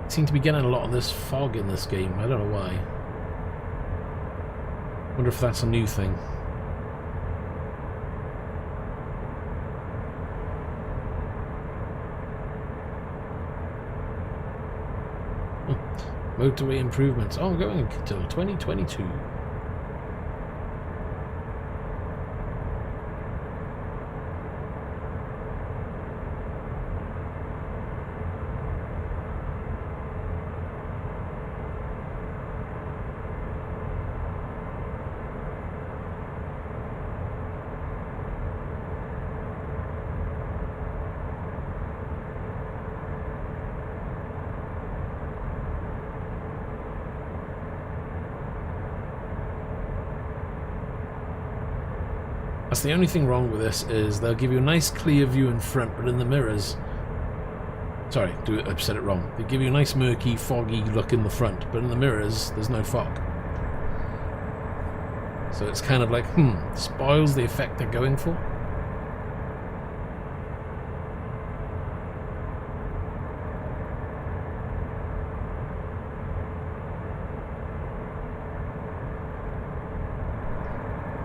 Seem to be getting a lot of this fog in this game. I don't know why. Wonder if that's a new thing. Motorway improvements ongoing until 2022. That's the only thing wrong with this, is they'll give you a nice clear view in front, but in the mirrors... Sorry, I've said it wrong. They give you a nice murky, foggy look in the front, but in the mirrors, there's no fog. So it's kind of like, spoils the effect they're going for.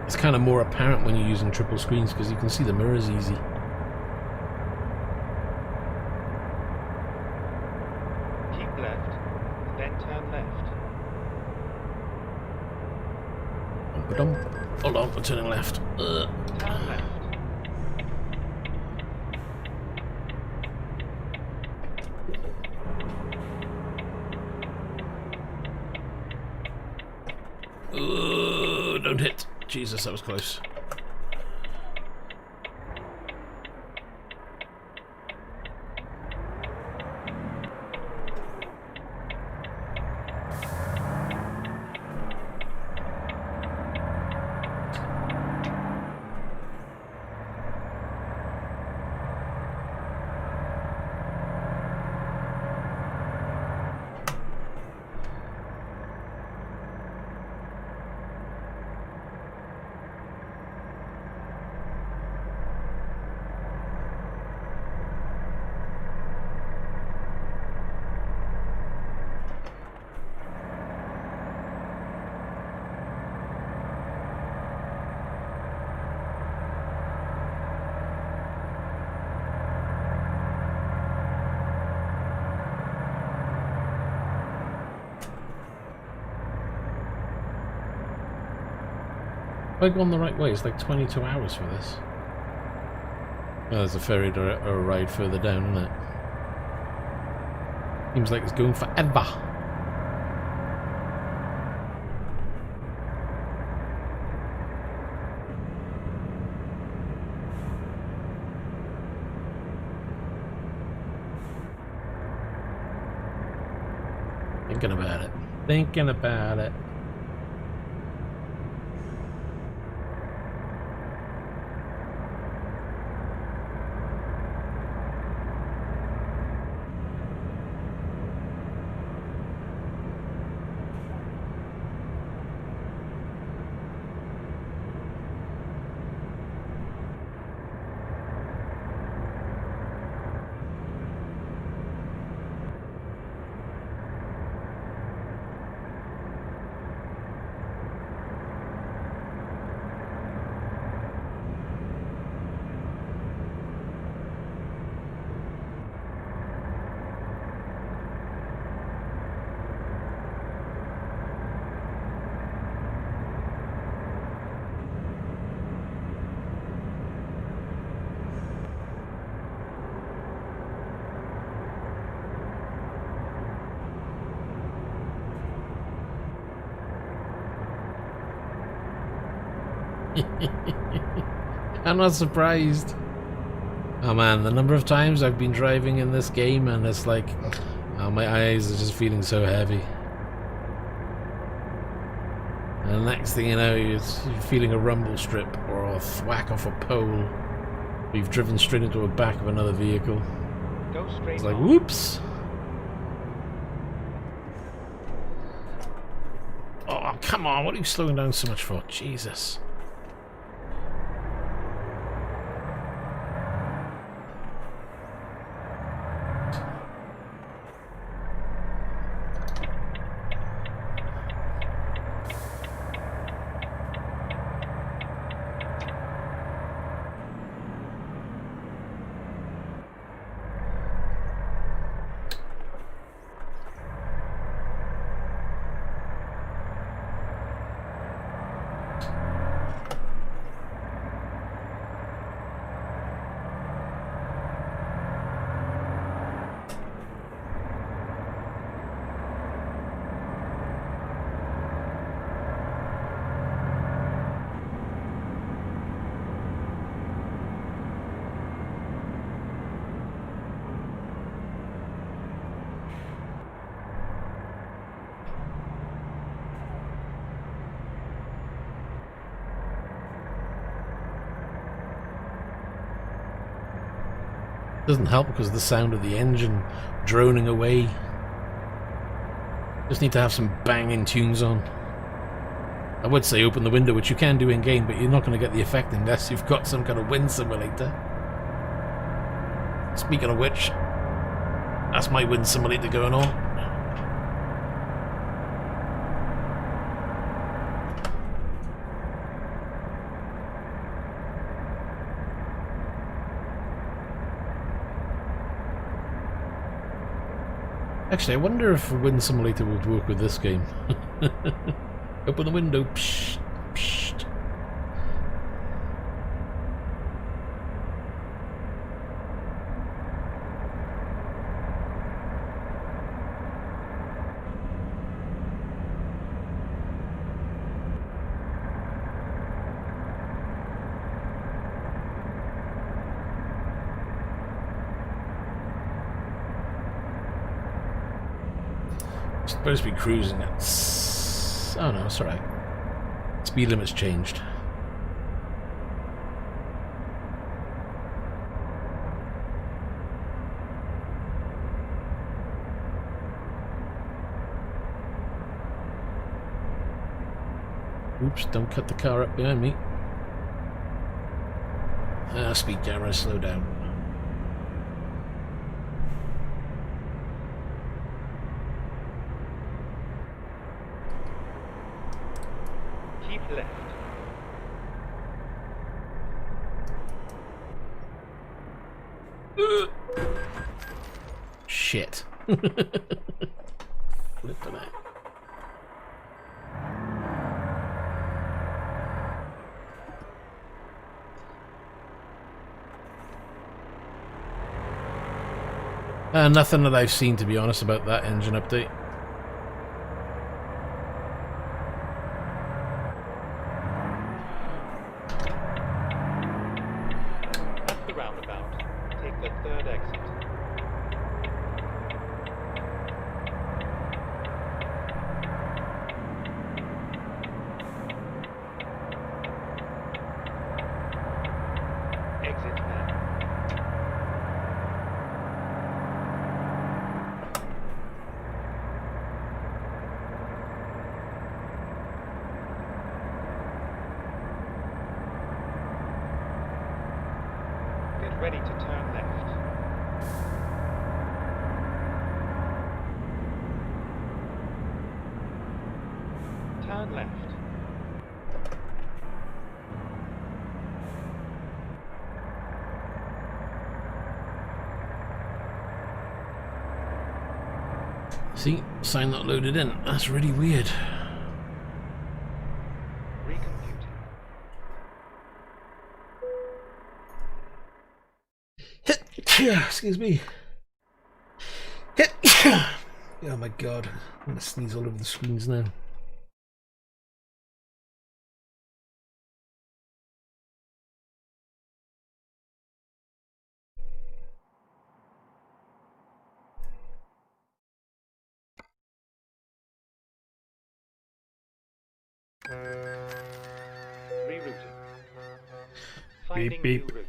It's kind of more apparent when you're using triple screens because you can see the mirrors easy. Keep left, then turn left. Hold on, we're turning left. Turn left. Don't hit. Jesus, that was close. I gone the right way? It's like 22 hours for this. Oh, there's a ferry or a ride further down, isn't it? Seems like it's going forever. Thinking about it. Thinking about it. I'm not surprised. Oh man, the number of times I've been driving in this game and it's like, oh, my eyes are just feeling so heavy. And the next thing you know, you're feeling a rumble strip or a thwack off a pole. You've driven straight into the back of another vehicle. Go straight It's like, on. whoops. Oh, come on, what are you slowing down so much for? Jesus. Doesn't help because of the sound of the engine droning away. Just need to have some banging tunes on. I would say open the window, which you can do in game, but you're not going to get the effect unless you've got some kind of wind simulator. Speaking of which, that's my wind simulator going on. Actually, I wonder if a wind simulator would work with this game. Open the window. Psst, psst. Supposed to be cruising at... Oh no, it's alright. Speed limit's changed. Oops, don't cut the car up behind me. Speed camera, slow down. Keep left. Shit. Flipping out. Nothing that I've seen, to be honest, about that engine update. At the roundabout, take the third exit. Exit now. Get ready to turn left. Turn left. See, sign not loaded in. That's really weird. Recomputing. Excuse me. Oh my god. I'm gonna sneeze all over the screens now. Rerouting. Finding beep. new route.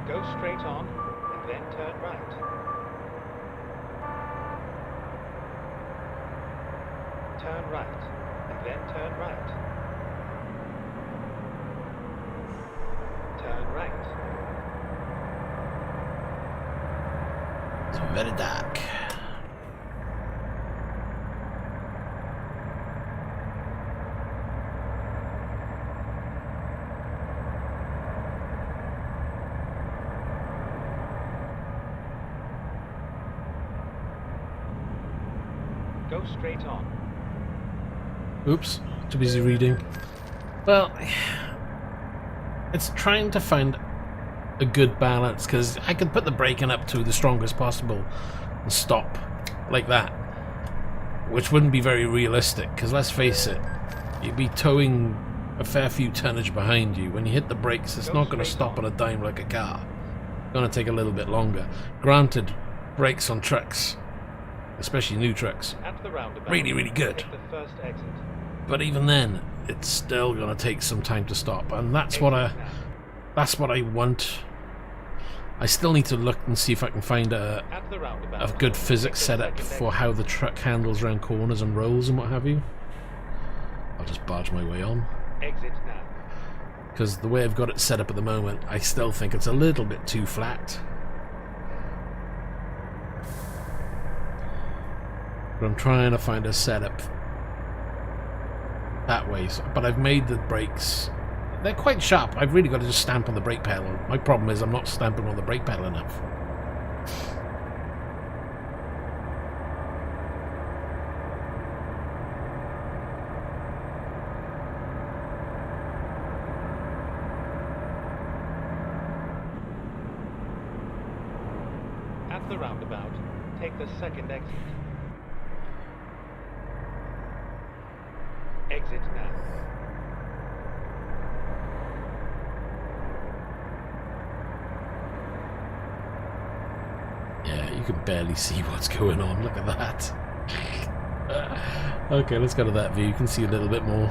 Go straight on and then turn right. Turn right and then turn right. Turn right. It's very dark. Go straight on. Oops, too busy reading. Well, it's trying to find a good balance, because I could put the braking up to the strongest possible and stop like that, which wouldn't be very realistic, because let's face it, you'd be towing a fair few tonnage behind you. When you hit the brakes, it's not going to stop on a dime like a car. It's going to take a little bit longer. Granted, brakes on trucks, especially new trucks, At the roundabout, really good. take the first exit. But even then, it's still going to take some time to stop, and that's what I want. I still need to look and see if I can find a At the roundabout, good take physics the setup second for exit. how the truck handles around corners and rolls and what have you. I'll just barge my way on, Exit now. because the way I've got it set up at the moment, I still think it's a little bit too flat. But I'm trying to find a setup that way. But I've made the brakes, they're quite sharp. I've really got to just stamp on the brake pedal. My problem is I'm not stamping on the brake pedal enough. At the roundabout, take the second exit. Exit now. Yeah, you can barely see what's going on. Look at that. Okay, let's go to that view. You can see a little bit more.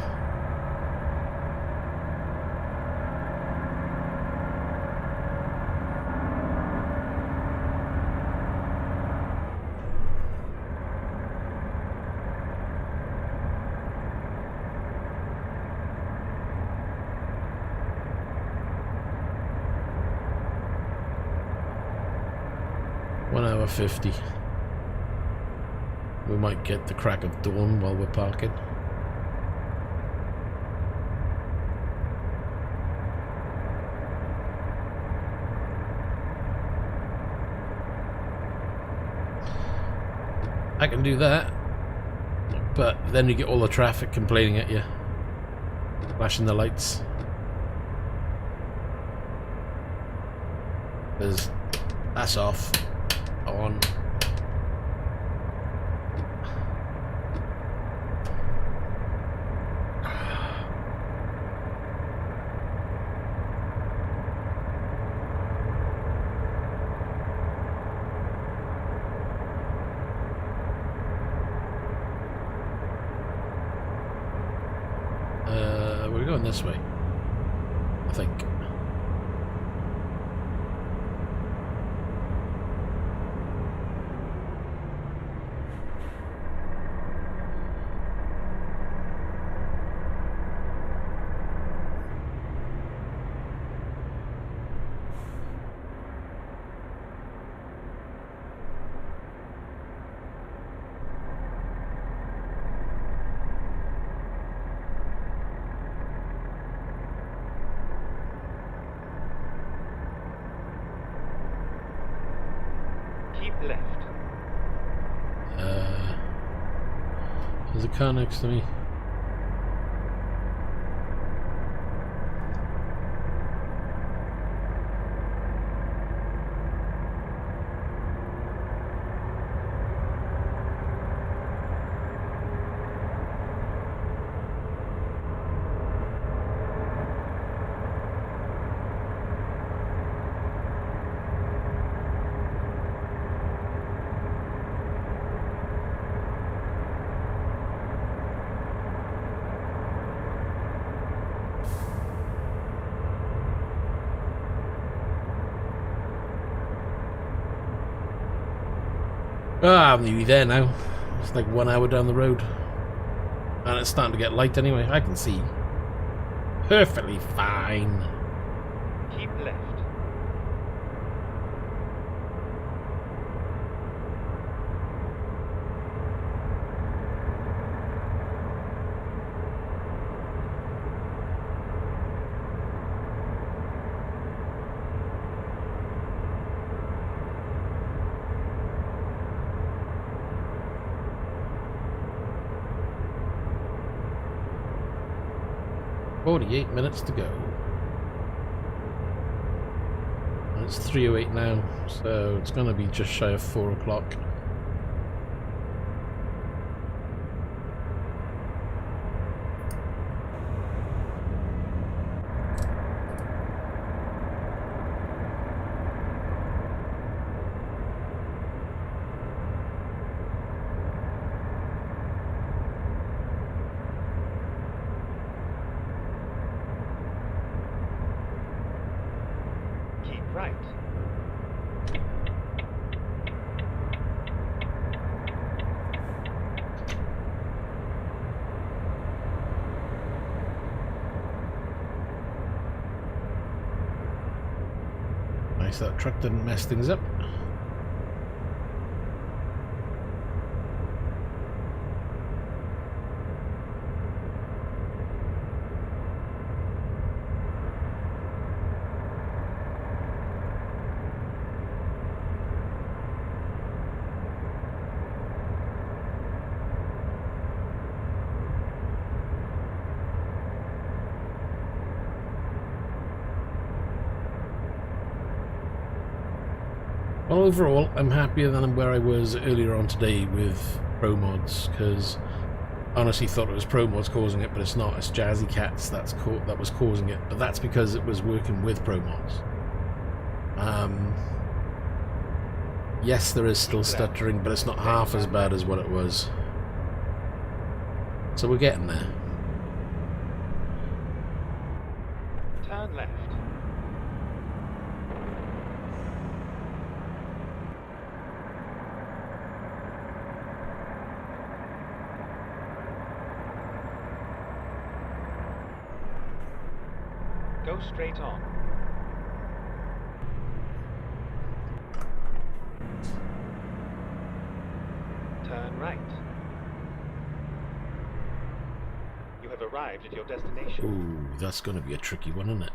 Hour 50. We might get the crack of dawn while we're parking. I can do that, but then you get all the traffic complaining at you, flashing the lights. Because that's off, on. We're going this way, I think. Left. There's a car next to me. Ah, I'm nearly there now. It's like 1 hour down the road. And it's starting to get light anyway. I can see perfectly fine. Keep left. .48 minutes to go. And it's 3:08 now, so it's going to be just shy of 4 o'clock. Right. Nice, that truck didn't mess things up. Well, overall, I'm happier than where I was earlier on today with Promods, because I honestly thought it was Promods causing it, but it's not. It's Jazzy Cats that was causing it, but that's because it was working with Promods. Yes, there is still stuttering, but it's not half as bad as what it was. So we're getting there. Turn left. Go straight on. Turn right. You have arrived at your destination. Ooh, that's going to be a tricky one, isn't it?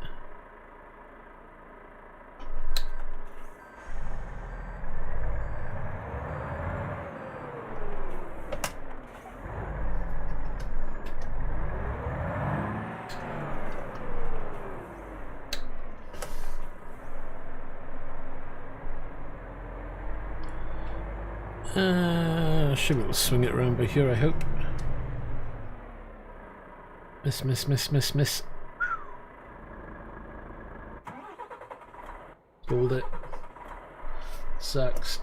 Should be able to swing it around by here, I hope. Miss, miss, miss, miss, miss. Hold it. Sucks.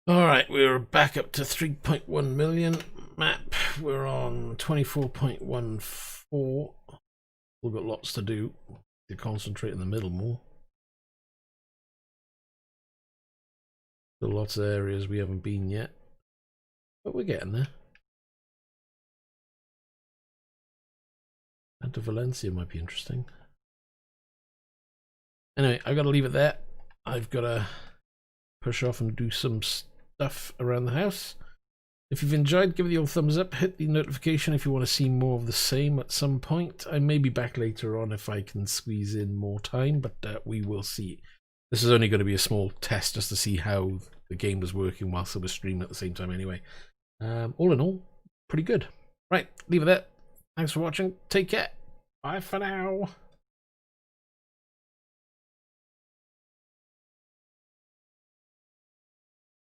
Alright, we're back up to 3.1 million map. We're on 24.14. We've got lots to do to concentrate in the middle more. Still lots of areas we haven't been yet, but we're getting there. And to Valencia might be interesting. Anyway, I've got to leave it there. I've got to push off and do some stuff around the house. If you've enjoyed, give it the old thumbs up, hit the notification if you want to see more of the same at some point. I may be back later on if I can squeeze in more time, but we will see. This is only going to be a small test just to see how the game was working whilst I was streaming at the same time anyway. All in all, pretty good. Right, leave it there. Thanks for watching. Take care. Bye for now.